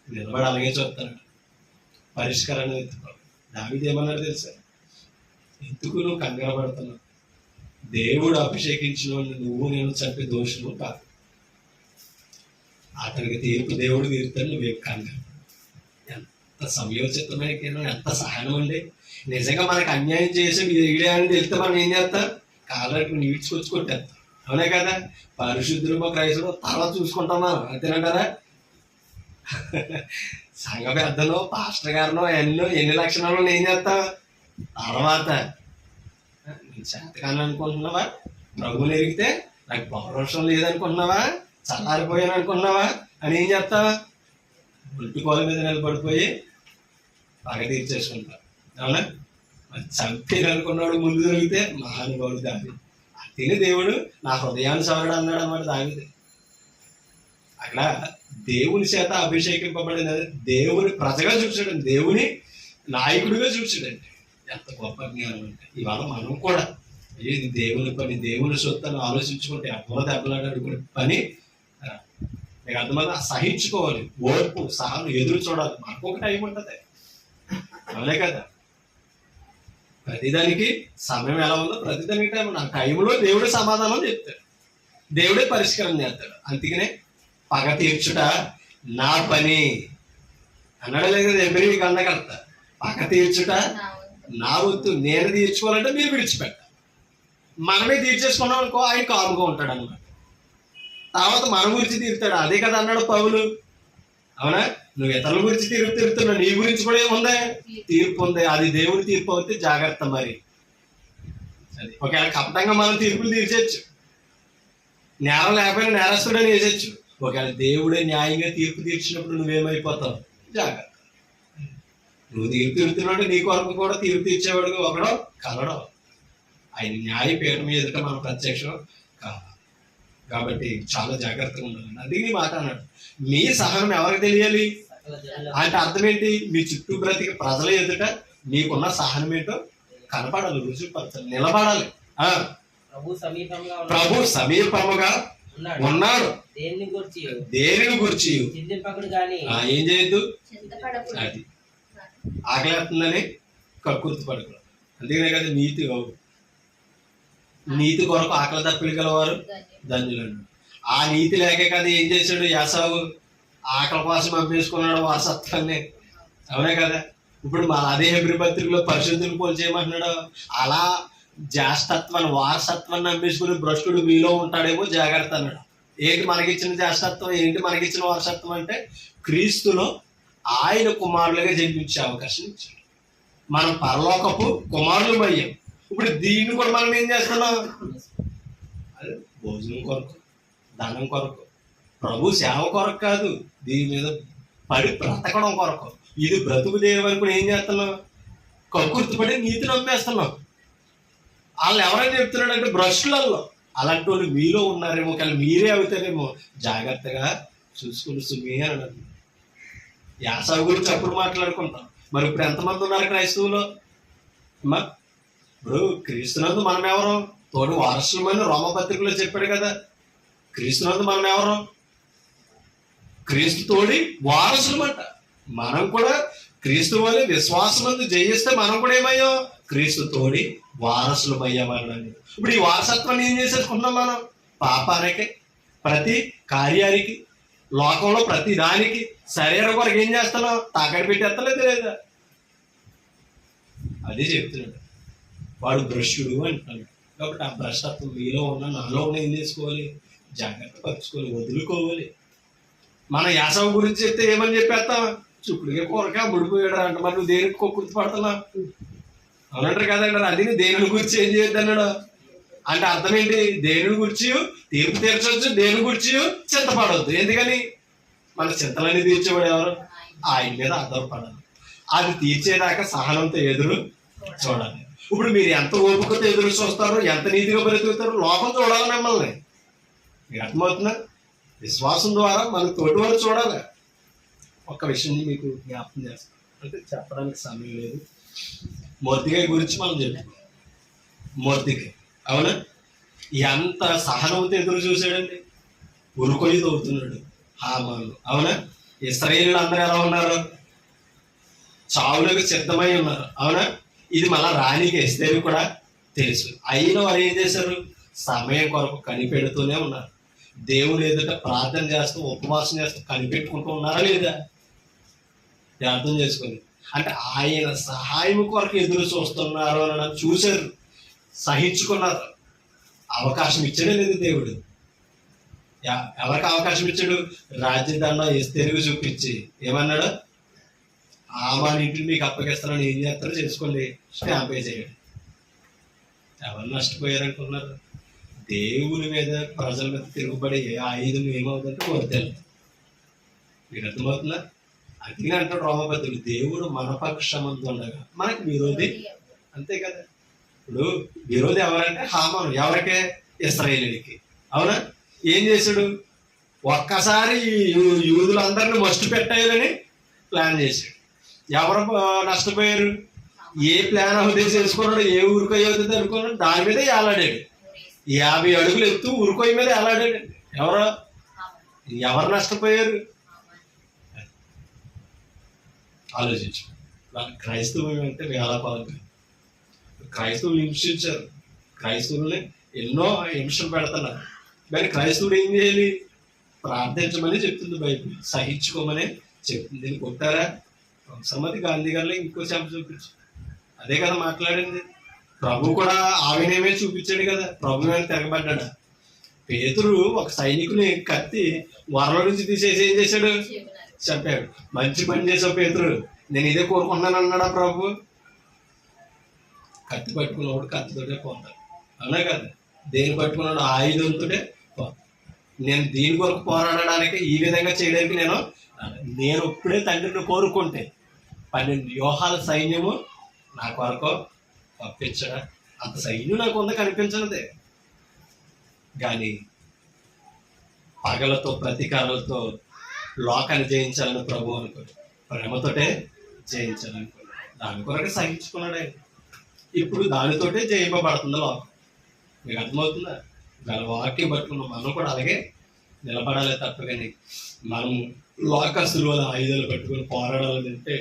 [SPEAKER 1] నిలబడి అలాగే చూస్తాడు, పరిష్కారాన్ని ఎత్తుకోవాలి. దావీదు ఏమన్నాడు తెలుసా? ఎందుకు నువ్వు కంగారు పడుతున్నావు? దేవుడు అభిషేకించిన నువ్వు నేను చంపే దోషులు కాదు. అతనికి తీర్పు దేవుడు తీరుతాడు, నువ్వేం కంగారు. ఎంత సమయోచితమైన, ఎంత సహనం అండి.
[SPEAKER 2] నిజంగా మనకు అన్యాయం చేసి ఈడే అని తెలిస్తే మనం ఏం చేస్తాం? కాళ్ళకి నీడ్చుకొచ్చి కొట్టేస్తాం. అవునే కదా? పరిశుద్ధులు క్రైస్తవులు తల చూసుకుంటాం మనం, అంతేనంటారా? సంఘ పెద్దలు పాస్టర్ గారినో ఎన్ని లక్షణాలు ఏం చేస్తాం? తర్వాత చేతకాని అనుకుంటున్నావా? ప్రభువుని ఎరిగితే నాకు పౌరుషం లేదనుకుంటున్నావా? చల్లారిపోయాను అనుకుంటున్నావా అని ఏం చేస్తావా? ఒంటికోల మీద నిలబడిపోయి పగ తీర్చేసుకుంటా. అవునా? చంపేది అనుకున్నాడు ముందు దొరికితే మహానుభావుడు దావి. తిని దేవుడు నా హృదయాన్ని సవరడు అన్నాడు అన్నమాట దావిది. అక్కడ దేవుని చేత అభిషేకింపబడినది, దేవుని ప్రజగా చూసాడండి, దేవుని నాయకుడిగా చూసాడండి. ఎంత గొప్ప జ్ఞానం అంటే ఇవాళ మనం కూడా ఏది దేవుని పని, దేవుని సొత్తను ఆలోచించుకుంటే ఎవరు దెబ్బలాడుకునే పని మీకు అర్థమైందా? సహించుకోవాలి, ఓర్పు సహనం, ఎదురు చూడాలి. మనకు ఒక టైం ఉంటుంది, అవునే కదా? ప్రతిదానికి సమయం ఎలా ఉందో ప్రతిదానికి టైం. నా టైంలో దేవుడే సమాధానం చెప్తాడు, దేవుడే పరిష్కారం చేస్తాడు. అందుకనే పగ తీర్చుట నా పని అన్నాడు లేదు ఎబ్రి గంధకర్త. పగ తీర్చుట నా వద్దు, నేను తీర్చుకోవాలంటే మీరు విడిచిపెట్టాలి. మనమే తీర్చేసుకున్నాం అనుకో ఆయన కాముగా ఉంటాడు అన్నమాట. తర్వాత మన గురించి తీరుతాడు. అదే కదా అన్నాడు పౌలు. అవునా? నువ్వు ఇతరుల గురించి తీరుతున్నావు, నీ గురించి కూడా ఏముందే? తీర్పు ఉంది. అది దేవుడి తీర్పు అవుతే జాగ్రత్త. మరి అది ఒకవేళ కపటంగా మనం తీర్పులు తీర్చచ్చు, నేరం లేకపోయినా నేరస్తుడని వేసచ్చు. ఒకవేళ దేవుడే న్యాయంగా తీర్పు తీర్చినప్పుడు నువ్వేమైపోతావు? జాగ్రత్త. నువ్వు తీర్పు తీరుతున్నాడు, నీ కొరకు కూడా తీర్పు తీర్చేవాడు ఒకడో కలడో. ఆయన న్యాయపీఠం ఎదుట మనం ప్రత్యక్షం కావాలి. కాబట్టి చాలా జాగ్రత్తగా ఉండాలి. అది నీ మాట అన్నాడు. మీ సహనం ఎవరికి తెలియాలి అంటే అర్థం ఏంటి? మీ చుట్టూ బ్రతికి ప్రజల ఎదుట మీకున్న సహనం ఏంటో కనపడాలి, రుజువుపరచాలి, నిలబడాలి. ప్రభు సమీపముగా ఉన్నాడు. దేనిని గురించి ఏం చేయొద్దు. అది ఆకలేస్తుందని కక్కుర్తి పడుకోవాలి. అందుకనే కదా నీతి కొరకు ఆకలి తప్పిడి గలవారు ధన్యులను. ఆ నీతి లేకే కదా ఏం చేశాడు యాసావు? ఆకలి కోసం అమ్మేసుకున్నాడు వారసత్వాన్ని. అవునే కదా? ఇప్పుడు మన అదే హెబ్రీ పత్రికలో పరిశుద్ధులు పోల్ చేయమంటున్నాడు. అలా జ్యేష్ఠత్వాన్ని, వారసత్వాన్ని అమ్మేసుకుని భ్రష్టుడు మీలో ఉంటాడేమో జాగ్రత్త అన్నాడు. ఏంటి మనకిచ్చిన జ్యేష్ఠత్వం, ఏంటి మనకిచ్చిన వారసత్వం అంటే క్రీస్తులో ఆయన కుమారులుగా జన్మించే అవకాశం ఇచ్చాడు. మనం పరలోకపు కుమారులు అయ్యాం. ఇప్పుడు దీన్ని కూడా మనం ఏం చేస్తున్నాం? అదే భోజనం కొరకు, ధనం కొరకు, ప్రభు సేవ కొరకు కాదు, దీని మీద పడి బ్రతకడం కొరకు. ఇది బ్రతుకు దేవనుకుని ఏం చేస్తున్నాం? కక్కుర్తిపడి నీతిని నమ్మేస్తున్నాం. వాళ్ళు ఎవరైనా చెప్తున్నాడు అంటే భ్రష్టులలో అలాంటి వాళ్ళు మీలో ఉన్నారేమో, కానీ మీరే అవుతారేమో, జాగ్రత్తగా చూసుకుని సుమి అని అన్నది. యాసవి గురించి అప్పుడు మాట్లాడుకుంటాం. మరి ఇప్పుడు ఎంతమంది ఉన్నారు క్రైస్తవులు? అమ్మా, ఇప్పుడు క్రీస్తునందు మనం ఎవరు? తోడు వారసులమని రోమపత్రికలో చెప్పాడు కదా. క్రీస్తునందు మనం ఎవరు? క్రీస్తు తోడి వారసులమంట. మనం కూడా క్రీస్తు వల్ల విశ్వాసమందు జయిస్తే మనం కూడా ఏమయ్యాం? క్రీస్తు తోడి వారసులమయ్యామని. ఇప్పుడు ఈ వారసత్వాన్ని ఏం చేసేసుకుంటున్నాం మనం? పాపానికి, ప్రతి కార్యానికి, లోకంలో ప్రతి దానికి, శరీరం కొరకు ఏం చేస్తున్నాం? తాకడి పెట్టేస్తలేదు లేదా? అదే చెప్తున్నాడు. వాడు భ్రష్టుడు అంటున్నాడు. కాబట్టి ఆ భ్రష్టత్వం మీలో ఉన్న, నాలో ఉన్న ఏం చేసుకోవాలి? జాగ్రత్త పరుచుకోవాలి, వదులుకోవాలి. మన యాసవ గురించి చెప్తే ఏమని చెప్పేస్తాం? చుక్కుడిగా కూరగా ముడిపోయాడు అంట. మరి నువ్వు దేనికి కొక్కుర్తి పడుతున్నావు? అవునంటారు కదండి. అది దేవుని గురించి ఏం చేయొద్దు అన్నాడు. అంటే అర్థం ఏంటి? దేవుని గురించి తీర్పు తీర్చవచ్చు, దేవుని గురించి చింతపడవద్దు. ఎందుకని? మన చింతలన్నీ తీర్చేవాడు ఎవరు? ఆయన మీద ఆధారపడాలి. అది తీర్చేదాకా సహనంతో ఎదురు చూడాలి. ఇప్పుడు మీరు ఎంత ఓపికతో ఎదురు చూస్తారో, ఎంత నీతిగా బ్రతుకుతారో లోకం చూడాలి మిమ్మల్ని. మీకు అర్థమవుతుందా? విశ్వాసం ద్వారా మన తోటి వారు చూడాలి. ఒక్క విషయం మీకు జ్ఞాపకం చేస్తాం, అంటే చెప్పడానికి సమయం లేదు. మొర్దెకై గురించి మనం చెప్పుకోం. మొర్దెకై అవునా, ఎంత సహనంతో ఎదురు చూసాడండి. ఉరుకొయ్యి తవ్వుతున్నాడు హామాను. అవునా, ఇశ్రాయేలీయులు అందరూ ఎలా ఉన్నారు? చావులకు సిద్ధమై ఉన్నారు. అవునా, ఇది మళ్ళా రాణికి ఎస్తేరు కూడా తెలుసు. అయినా వారు ఏం చేశారు? సమయం కొరకు కనిపెడుతూనే ఉన్నారు. దేవుని ఎదుట ప్రార్థన చేస్తూ, ఉపవాసం చేస్తూ కనిపెట్టుకుంటూ ఉన్నారా లేదా? అర్థం చేసుకోండి. అంటే ఆయన సహాయం కొరకు ఎదురు చూస్తున్నారు అని చూశారు, సహించుకున్నారు. అవకాశం ఇచ్చడే లేదు దేవుడు. ఎవరికి అవకాశం ఇచ్చాడు? రాజ్యదండం ఎస్తేరుగు చూపించి ఏమన్నాడు? ఆమాన్ ఇంటిని మీకు అప్పగిస్తానని ఏం చేస్తారో చేసుకోండి, స్టాంప్ చేయండి. ఎవరు నష్టపోయారనుకున్నారు? దేవుని మీద ప్రజల మీద తిరుగుబడి ఆయుధం ఏమవుతుందంటే వదిలేదు. మీకు అర్థమవుతుందా? అందుకని అంటాడు రోమపత్రుడు, దేవుడు మన పక్షమందు ఉండగా మనకి విరోధి. అంతే కదా. ఇప్పుడు విరోధి ఎవరంటే హామాను. ఎవరికే? ఇశ్రాయేలీయులకి. అవునా? ఏం చేశాడు? ఒక్కసారి యూదులందరినీ మస్ట్ పెట్టాలని ప్లాన్ చేశాడు. ఎవరు నష్టపోయారు? ఏ ప్లాన్ అవుతే చేసుకున్నాడు, ఏ ఊరికొయ్య అవుతుంది అనుకున్నాడు, దాని మీద ఏలాడాడు. 50 అడుగులు ఎత్తు ఊరికొయ్య మీద ఏలాడాడు. ఎవరు నష్టపోయారు? ఆలోచించు. క్రైస్తవం అంటే వేళాపాలం కాదు. క్రైస్తవులు హింసించారు, క్రైస్తవుల్ని ఎన్నో హింసలు పెడుతున్నారు. కానీ క్రైస్తవుడు ఏం చేయాలి? ప్రార్థించమని చెప్తుంది బైబిల్, సహించుకోమని చెప్తుంది. దీన్ని కొట్టారా? సమతి గాంధీ గారిలో ఇంకో చెంప చూపించు. అదే కదా మాట్లాడింది. ప్రభు కూడా ఆవినేమే చూపించాడు కదా. ప్రభు మీద తిరగబడ్డాడు. పేతురు ఒక సైనికుని కత్తి వరలో నుంచి తీసేసి ఏం చేశాడు? చెప్పాడు. మంచి పని చేసావు పేతురు, నేను ఇదే కోరుకుంటున్నాను అన్నాడా ప్రభు? కత్తి పట్టుకున్నవాడు కత్తితోటే పోతాడు. అవునా కదా? దేని పట్టుకున్నాడు? ఆయుధంతోటే పోతాడు. నేను దీని కొరకు పోరాడడానికి, ఈ విధంగా చేయడానికి నేను ఇప్పుడే తండ్రిని కోరుకుంటే 12 వ్యూహాల సైన్యము నా కొరకు పంపించడా? అంత సైన్యం నాకు ఉందా? కనిపించనిదే. కానీ పగలతో ప్రతీకారాలతో లోకాన్ని జయించాలని ప్రభు అనుకోడు, ప్రేమతోటే జయించాలనుకోడు. దాని కొరకు సహించుకున్నాడు ఆయన. ఇప్పుడు దానితోటే జయింపబడుతుంది లోకం. మీకు అర్థమవుతుందా? దాని వాక్యం పట్టుకున్న మనం కూడా అలాగే నిలబడాలి తప్ప కానీ మనం లోకస్తుల వల్ల ఆయుధాలు పట్టుకొని పోరాడాలని అంటే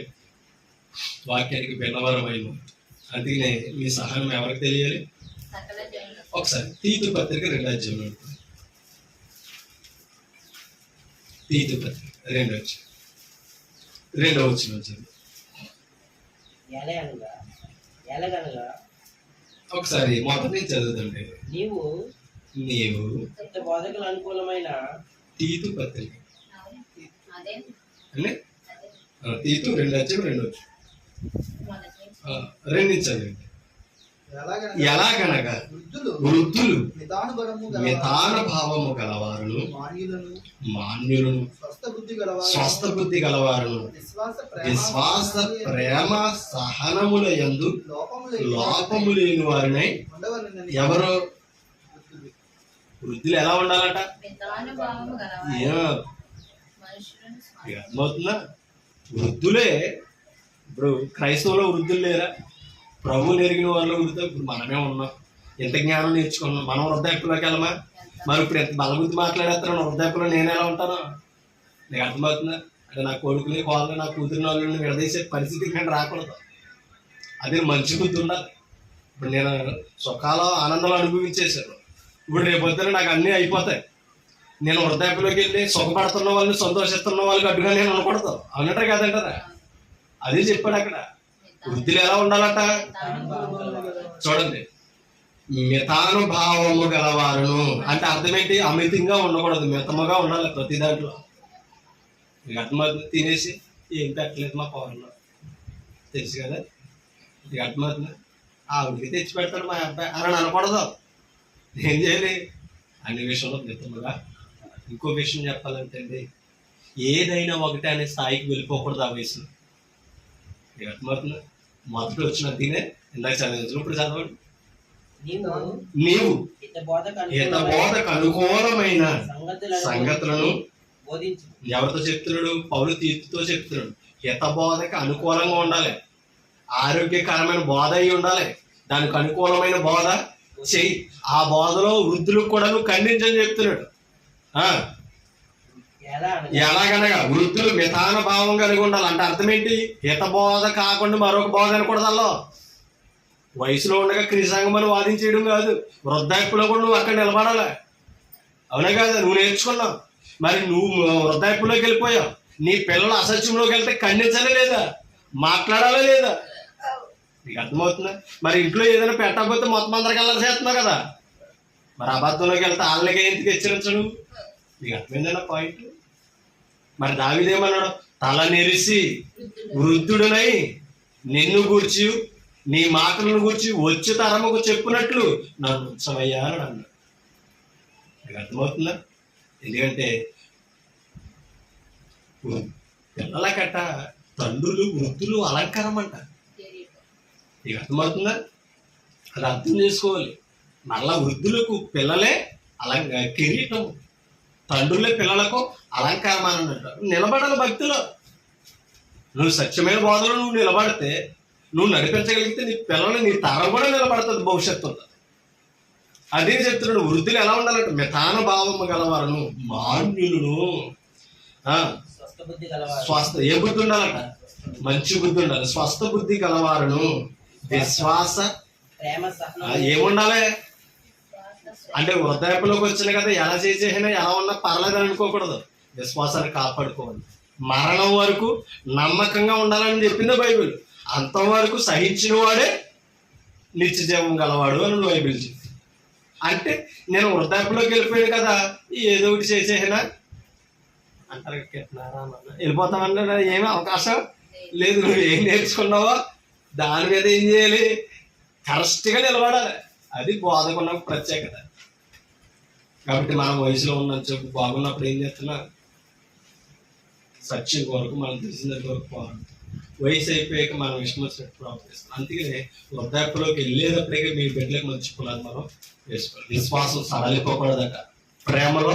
[SPEAKER 2] వాక్యానికి భిన్నవరమైన. అందుకనే మీ సహాయం ఎవరికి తెలియాలి? ఒకసారి తీతు పత్రిక 2వ అధ్యాయంలో ఉంటుంది. తీతు పత్రిక 2వ వచనం
[SPEAKER 3] ఎలాగనగా
[SPEAKER 2] ఒకసారి మొదటి నుంచి చదువుతండి.
[SPEAKER 3] నీవు బోధకులు అనుకూలమైన
[SPEAKER 2] తీతు పత్రిక అంటే తీతు 2వ అధ్యాయం 2వ వచనం. 2 నుంచి చదవండి. ఎలాగనగా వృద్ధులు మితాన భావము గలవారును, మాన్యులను, స్వస్థ బుద్ధి గలవారును, విశ్వాస ప్రేమ సహనముల యందు లోపము లేని వారినై ఎవరు? వృద్ధులు ఎలా ఉండాలట? అర్థమవుతుందా? వృద్ధులే. ఇప్పుడు క్రైస్తవులో వృద్ధులు లేరా? ప్రభు నెరిగిన వాళ్ళు వృద్ధులు. ఇప్పుడు మనమే ఉన్నాం, ఎంత జ్ఞానం నేర్చుకున్నాం. మనం వృద్ధాప్యంలోకి వెళ్ళమా? మరి ఇప్పుడు ఎంత బలబుద్ధి మాట్లాడేస్తాను వృద్ధాప్యంలో నేను ఎలా ఉంటాను? నీకు అర్థమవుతుందా? అంటే నా కొడుకుని, కోళ్ళని, నా కూతురిని వాళ్ళని విడదీసే పరిస్థితి కానీ రాకూడదు. అదే మంచి బుద్ధి ఉండాలి. ఇప్పుడు నేను సుఖాలు ఆనందాలు అనుభవించేశాను. ఇప్పుడు రేపు పొద్దున నాకు అన్నీ అయిపోతాయి. నేను వృద్ధాప్యంలోకి వెళ్ళి సుఖపడుతున్న వాళ్ళని, సంతోషిస్తున్న వాళ్ళకి అడ్డుగా నేను అనకూడదు. అవునట్టే కాదంటారా? అదే చెప్పాడు అక్కడ. వృద్ధులు ఎలా ఉండాలట? చూడండి, మితానుభావము గలవారును అంటే అర్థం ఏంటి? అమితంగా ఉండకూడదు, మితముగా ఉండాలి ప్రతి దాంట్లో. మీకు అర్థమవుతుంది? తినేసి ఏం పెట్టలేదు మా పౌరంలో తెలుసు కదా. మీకు అర్థమవుతుంది? ఆవిడికి తెచ్చి పెడతాడు మా అబ్బాయి అని అనకూడదు. ఏం చేయాలి? అన్ని విషయంలో మితముగా. ఇంకో విషయం చెప్పాలంటే అండి, ఏదైనా ఒకటే అనే స్థాయికి వెళ్ళిపోకూడదు ఆ వయసులో. మీకు అర్థమవుతుంది? మొదటి వచ్చిన తినే ఇందాక చదివించు, ఇప్పుడు చదవండి. నీవు హితబోధకు అనుకూలమైన సంగతులను ఎవరితో చెప్తున్నాడు? పౌలు తీర్పుతో చెప్తున్నాడు. హితబోధకు అనుకూలంగా ఉండాలి, ఆరోగ్యకరమైన బోధ అయి ఉండాలి, దానికి అనుకూలమైన బోధ చెయ్యి. ఆ బోధలో వృద్ధులకు కూడా నువ్వు ఖండించని చెప్తున్నాడు. ఎలాగనగా వృద్ధులు మితాన భావం కలిగి ఉండాలి. అంటే అర్థం ఏంటి? హిత బోధ కాకుండా మరొక బోధ అనకూడదల్లో. వయసులో ఉండగా క్రీసాంగం అని వాదించేయడం కాదు, వృద్ధాప్యంలో కూడా నువ్వు అక్కడ నిలబడాలి. అవునా కదా? నువ్వు నేర్చుకున్నావు, మరి నువ్వు వృద్ధాప్యంలోకి వెళ్ళిపోయావు. నీ పిల్లలు అసత్యంలోకి వెళ్తే ఖండించాలి లేదా? మాట్లాడాలా లేదా? నీకు అర్థమవుతుందా? మరి ఇంట్లో ఏదైనా పెట్టకపోతే మొత్తం అందరికి వెళ్ళాలి చేస్తున్నావు కదా, మరి అబద్ధంలోకి వెళ్తే వాళ్ళకే ఎందుకు హెచ్చరించడు? నీకు అర్థమైందన్న పాయింట్. మరి దావీదేమన్నాడు? తల నెరిసి వృద్ధుడునై నిన్ను గూర్చి నీ మాటలను గూర్చి వచ్చి తరముకు చెప్పినట్లు నన్ను ఉంచమయ్యా అని అన్నాడు. నీకు అర్థమవుతుందా? ఎందుకంటే పిల్లల కట్ట తండ్రులు వృద్ధులు అలంకారం అంట. నీకు అర్థమవుతుందా? అది అర్థం చేసుకోవాలి. మళ్ళా వృద్ధులకు పిల్లలే కిరీటం, తండ్రులే పిల్లలకు అలంకారం అని అంటారు. నిలబడాలి భక్తిలో. నువ్వు సత్యమైన బోధనలో నువ్వు నిలబడితే, నువ్వు నడిపించగలిగితే నీ పిల్లలు, నీ తరం కూడా నిలబడుతుంది భవిష్యత్తు. అదే చెప్తున్నాడు. వృద్ధులు ఎలా ఉండాలంటే మితాన భావము గలవారును, మాన్యులను, స్వస్థ ఏ బుద్ధి ఉండాలంట? మంచి బుద్ధి ఉండాలి. స్వస్థ బుద్ధి గలవారును, విశ్వాస ఏముండాలి అంటే వృద్ధాప్యలోకి వచ్చిన కదా ఎలా చేసేసినా ఎలా ఉన్నా పర్లేదు అనుకోకూడదు. విశ్వాసాన్ని కాపాడుకోవాలి. మరణం వరకు నమ్మకంగా ఉండాలని చెప్పింది బైబిల్. అంతవరకు సహించిన వాడే నిత్య జీవం గలవాడు అని బైబిల్ చెప్పింది. అంటే నేను వృద్ధాప్యలోకి వెళ్ళిపోయాను కదా, ఏదో ఒకటి చేసేసినా అంటారు, వెళ్ళిపోతామంటే ఏమీ అవకాశం లేదు. నువ్వు ఏం నేర్చుకున్నావో దాని మీద ఏం చేయాలి? కరెక్ట్గా నిలబడాలి. అది బోధకున్న ప్రత్యేకత. కాబట్టి మనం వయసులో ఉన్న చెప్పు బాగున్నప్పుడు ఏం చేస్తున్నా? సత్యం కొరకు మనం తెలిసినంత వరకు పోరాడు. వయసు అయిపోయాక మనం ఇష్టం వచ్చినట్టు ప్రవర్తిస్తాం. అందుకనే వృద్ధాప్యలోకి వెళ్ళేటప్పటికే మీ బిడ్డలకు మంచి పునాది మనం వేసుకోవాలి. విశ్వాసం సడలిపోకూడదట. ప్రేమలో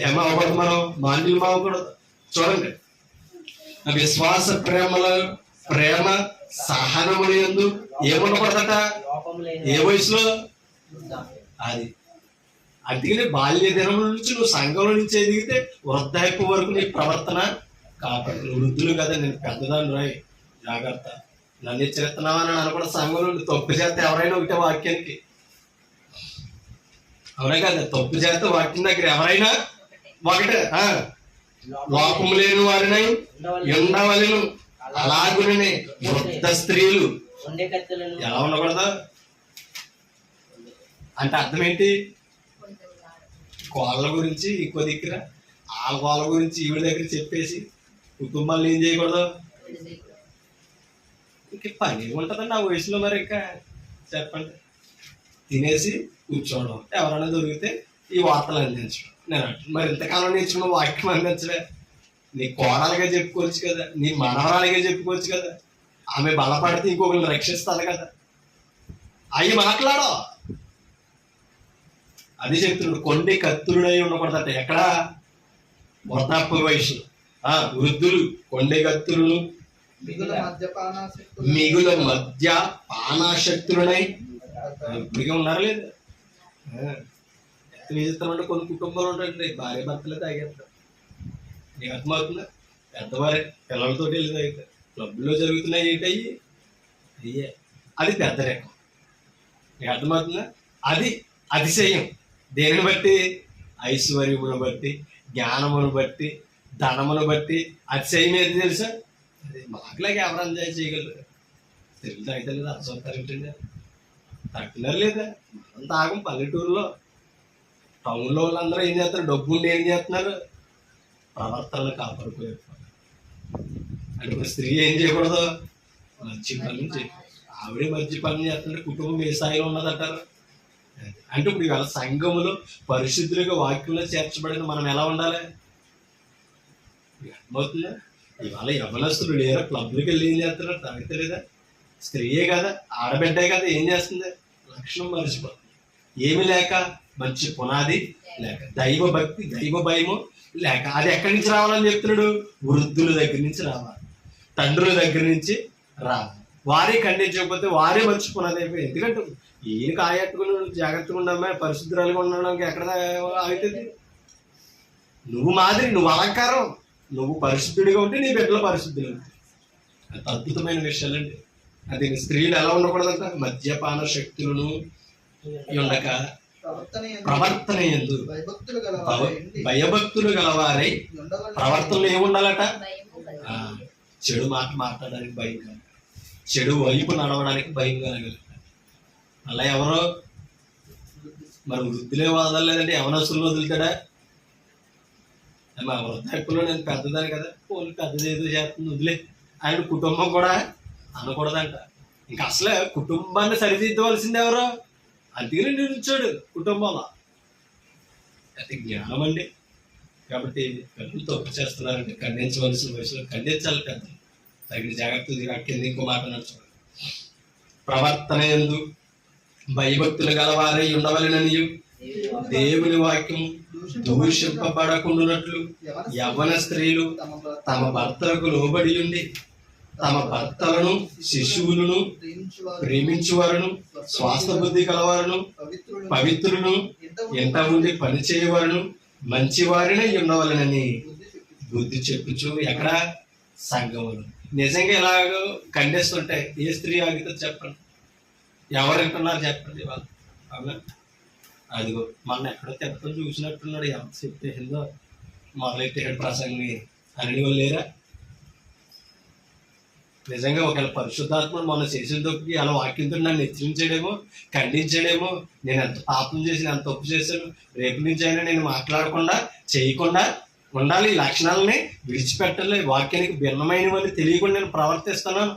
[SPEAKER 2] ఏమవ్వకూడదు, మనం మాన్యులు అవ్వకూడదు. చూడండి, విశ్వాస ప్రేమలో ప్రేమ సహనములు యందు ఏముండకూడదట? ఏ వయసులో? అది అందుకని బాల్య దినముల నుంచి నువ్వు సంఘంలో నుంచి ఎదిగితే వృద్ధాప్యం వరకు నీ ప్రవర్తన కాపాడు. వృద్ధులు కదా, నేను పెద్దదాన్ని రాయి, జాగ్రత్త, నన్ను హెచ్చరిస్తున్నావా అని అనుకున్న సంఘంలో తప్పు చేస్తే ఎవరైనా ఒకటే వాక్యానికి, అవునా కదా? తప్పు చేస్తే వాక్యం దగ్గర ఎవరైనా ఒకటే. లోపము లేని వారినై ఉండవలెను, అలాగునే వృద్ధ స్త్రీలు ఎలా ఉండకూడదు అంటే అర్థం ఏంటి? కోళ్ళ గురించి ఇంకో దగ్గర, ఆ కోళ్ళ గురించి ఈవిడ దగ్గర చెప్పేసి కుటుంబాలను ఏం చేయకూడదు. ఇంక పని ఉంటుందండి ఆ వయసులో. మరి ఇంకా చెప్పండి, తినేసి కూర్చోవడం, ఎవరైనా దొరికితే ఈ వార్తలు అందించడం. నేను అంటాను, మరి ఇంతకాలం నేర్చుకున్న వాక్యం అందించలే. నీ కోడలుగా చెప్పుకోవచ్చు కదా, నీ మనవరాలుగా చెప్పుకోవచ్చు కదా. ఆమె బలపడితే ఇంకొకరిని రక్షిస్తాను కదా. అవి మాట్లాడో. అది చెప్తున్నాడు, కొండి కత్తులుడై ఉండకూడదట. ఎక్కడ? వృద్ధాప్య వయసు. వృద్ధులు కొండి కత్తులు, మిగుల మధ్య పానాశక్తులునై ఇప్పటికే ఉన్నారా లేదా? ఎంత విచిత్రమంటే కొన్ని కుటుంబాలు ఉంటాయండి, భార్య భర్తలే తాగేస్తారు. నీకు అర్థమవుతుందా? పెద్దవారే పిల్లలతో వెళ్ళి తాగుతారు. క్లబ్లో జరుగుతున్నాయి ఏంటయ్యి? అయ్యే అది పెద్ద రకం. నీకు అర్థమవుతుందా? అది అతిశయం. దేనిని బట్టి? ఐశ్వర్యమును బట్టి, జ్ఞానమును బట్టి, ధనమును బట్టి. అతిశయం ఏది తెలుసా? అది మాకులాగా ఎవరు ఎంజాయ్ చేయగలరు? తెలుగు తాగితే లేదా అసలు ఏంటండి? తగ్గినారు లేదా? మనం తాగం. పల్లెటూరులో, టౌన్లో వాళ్ళందరూ ఏం చేస్తారు? డబ్బు ఉండి ఏం చేస్తున్నారు? ప్రవర్తనలు కాపాడుకోలేదు. అంటే ఒక స్త్రీ ఏం చేయకూడదు? మంచి పనులు చేయకూడదు. ఆవిడే మంచి పనులు చేస్తుంటే కుటుంబం ఏ స్థాయిలో ఉన్నదంటారు? అంటే ఇప్పుడు ఇవాళ సంఘములో పరిశుద్ధులుగా వాక్యంలో చేర్చబడిన మనం ఎలా ఉండాలి? అర్థమవుతుందా? ఇవాళ యవనస్తులు లేరా? క్లబ్లకి వెళ్ళి ఏం చేస్తున్నారు? తాగితే లేదా? స్త్రీయే కదా, ఆడబిడ్డే కదా, ఏం చేస్తుంది? లక్షణం మర్చిపోతుంది. ఏమి లేక? మంచి పునాది లేక, దైవ భక్తి, దైవ భయము లేక. అది ఎక్కడి నుంచి రావాలని చెప్తున్నాడు? వృద్ధుల దగ్గర నుంచి రావాలి, తండ్రుల దగ్గర నుంచి రావాలి. వారే ఖండించకపోతే వారే మంచి పునాది అయిపోయి. ఎందుకంటే ఈయనకి ఆయట్టుకుని జాగ్రత్తగా ఉండమ్మా, పరిశుద్ధురాలుగా ఉండడానికి ఎక్కడ అవుతుంది? నువ్వు మాదిరి, నువ్వు అలంకారం, నువ్వు పరిశుద్ధుడిగా ఉంటే నీ బిడ్డలు పరిశుద్ధులు ఉంటాయి. అంత అద్భుతమైన విషయాలండి. అది స్త్రీలు ఎలా ఉండకూడదంట? మద్యపాన శక్తులను ఉండక ప్రవర్తన యందు భయభక్తులు గలవారై. ప్రవర్తనలు ఏముండాలట? చెడు మాట మాట్లాడడానికి భయం కాదు, చెడు వైపు నడవడానికి భయం కలగాలి. అలా ఎవరో మరి వృద్ధులే వదలలేదంటే యవనస్తులను వదులుతాడా? మా వృద్ధాప్యంలో నేను పెద్దదాన్ని కదా, పోలు పెద్దది ఏదో చేస్తుంది వదిలే ఆయన కుటుంబం కూడా అనకూడదంట. ఇంకా అసలే కుటుంబాన్ని సరిదిద్దవలసింది ఎవరో, అందుకని నిలిచాడు కుటుంబంలో. అది జ్ఞానం అండి. కాబట్టి పెద్దలు తప్పు చేస్తున్నారంటే ఖండించవలసిన వయసులో ఖండించాలి. పెద్దలు తగిన జాగ్రత్తలు కింద ఇంకో మాట నడుచుకోవాలి. ప్రవర్తన యందు భయభక్తులు గలవారై ఉండవలెనని దేవుని వాక్యం దూషింపబడకుండానట్లు యవ్వన స్త్రీలు తమ భర్తలకు లోబడి ఉండి తమ భర్తలను శిశువులను ప్రేమించువారును స్వాస్థ బుద్ధి కలవారును పవిత్రులను ఎంట ఉండి పనిచేయవారును మంచి వారినే ఉండవలనని బుద్ధి చెప్పుచు ఎక్కడ సంఘములు. నిజంగా ఇలాగో ఖండిస్తుంటే ఏ స్త్రీ ఆగితే చెప్పండి, ఎవరు వింటున్నారు చెప్పండి వాళ్ళు. అవునా? అదిగో మొన్న ఎక్కడో తిప్పని చూసినట్టున్నాడు, ఎంత చెప్పేసిందో మొదలెట్టాడు ప్రసంగి అని వాళ్ళు లేరా? నిజంగా ఒకవేళ పరిశుద్ధాత్మ మొన్న చేసిన తప్పుకి అలా వాక్యంతో నన్ను హెచ్చరించాడేమో, ఖండించాడేమో, నేను ఎంత పాపం చేసి ఎంత తప్పు చేశాను, రేపు నుంచి అయినా నేను మాట్లాడకుండా చేయకుండా ఉండాలి, ఈ లక్షణాలని విడిచిపెట్టాలి, వాక్యానికి భిన్నమైనవని తెలియకుండా నేను ప్రవర్తిస్తున్నాను,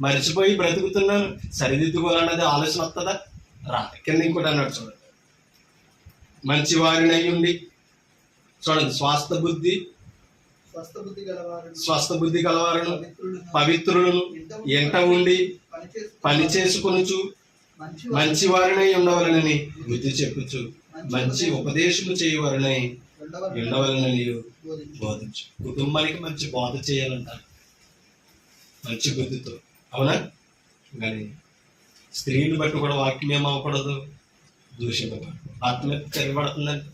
[SPEAKER 2] మర్చిపోయి బ్రతుకుతున్నాను, సరిదిద్దుకోవాలన్నది ఆలోచన వస్తుందా? రా. కింద ఇంకోటి అన్నాడు చూడండి, మంచి వారిని అయి ఉండి చూడండి స్వాస్థ బుద్ధి గలవారును పవిత్రులను ఎంట ఉండి పని చేసుకొనుచు మంచి వారినై ఉండవలనని బుద్ధి చెప్పుచు మంచి ఉపదేశము చేయవలనై ఉండవలనని బోధించు. కుటుంబానికి మంచి బోధ చేయాలంటారు మంచి బుద్ధితో. అవునా? కానీ స్త్రీని బట్టి కూడా వాక్యం ఏమవ్వకూడదు, దూషింపబడదు. భర్త మీద తిరగబడుతుందండి,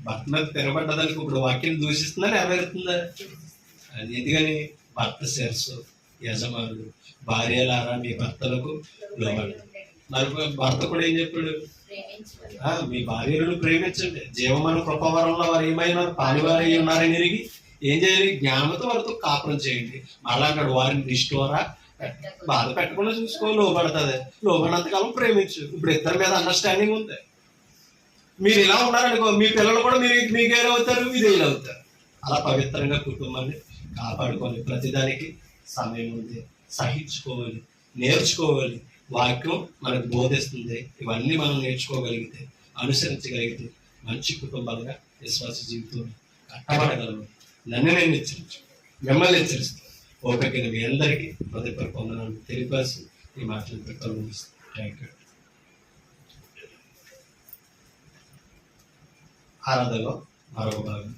[SPEAKER 2] భర్త మీద తిరగబడ్డదానికి ఇప్పుడు వాక్యం దూషిస్తుందా నెరవేరుతుందా? అది ఎందుకని భర్త శిరస్సు యజమానులు, భార్యలారా మీ భర్తలకు లోబడి. మరి భర్త కూడా ఏం చెప్పాడు? మీ భార్యలను ప్రేమించండి, జీవమైన కృపవరంలో వారు ఏమైనా పాలివారు ఉన్నారని ఎరిగి ఏం చేయాలి? జ్ఞానంతో వారితో కాపురం చేయండి. మళ్ళా అక్కడ వారిని నిష్ఠూరా బాధ పెట్టకుండా చూసుకో, లోబడుతుంది, లోబడినంతకాలం ప్రేమించు. ఇప్పుడు ఇద్దరి మీద అండర్స్టాండింగ్ ఉంది. మీరు ఇలా ఉన్నారనుకో, మీ పిల్లలు కూడా మీకు అవుతారు, విధేయులు అవుతారు. అలా పవిత్రంగా కుటుంబాన్ని కాపాడుకోవాలి. ప్రతిదానికి సమయం ఉంది, సహించుకోవాలి, నేర్చుకోవాలి. వాక్యం మనకు బోధిస్తుంది. ఇవన్నీ మనం నేర్చుకోగలిగితే, అనుసరించగలిగితే మంచి కుటుంబాలుగా విశ్వాస జీవితం కట్టబడగలము. నన్ను నేను హెచ్చరించు, మిమ్మల్ని హెచ్చరిస్తాను. ఓపిక మీ అందరికీ హృదయపూర్వక వందనాలు తెలియపరుస్తూ ఈ మాటలు పెట్టాలి. Thank you. ఆరాధనలో మరొక భాగం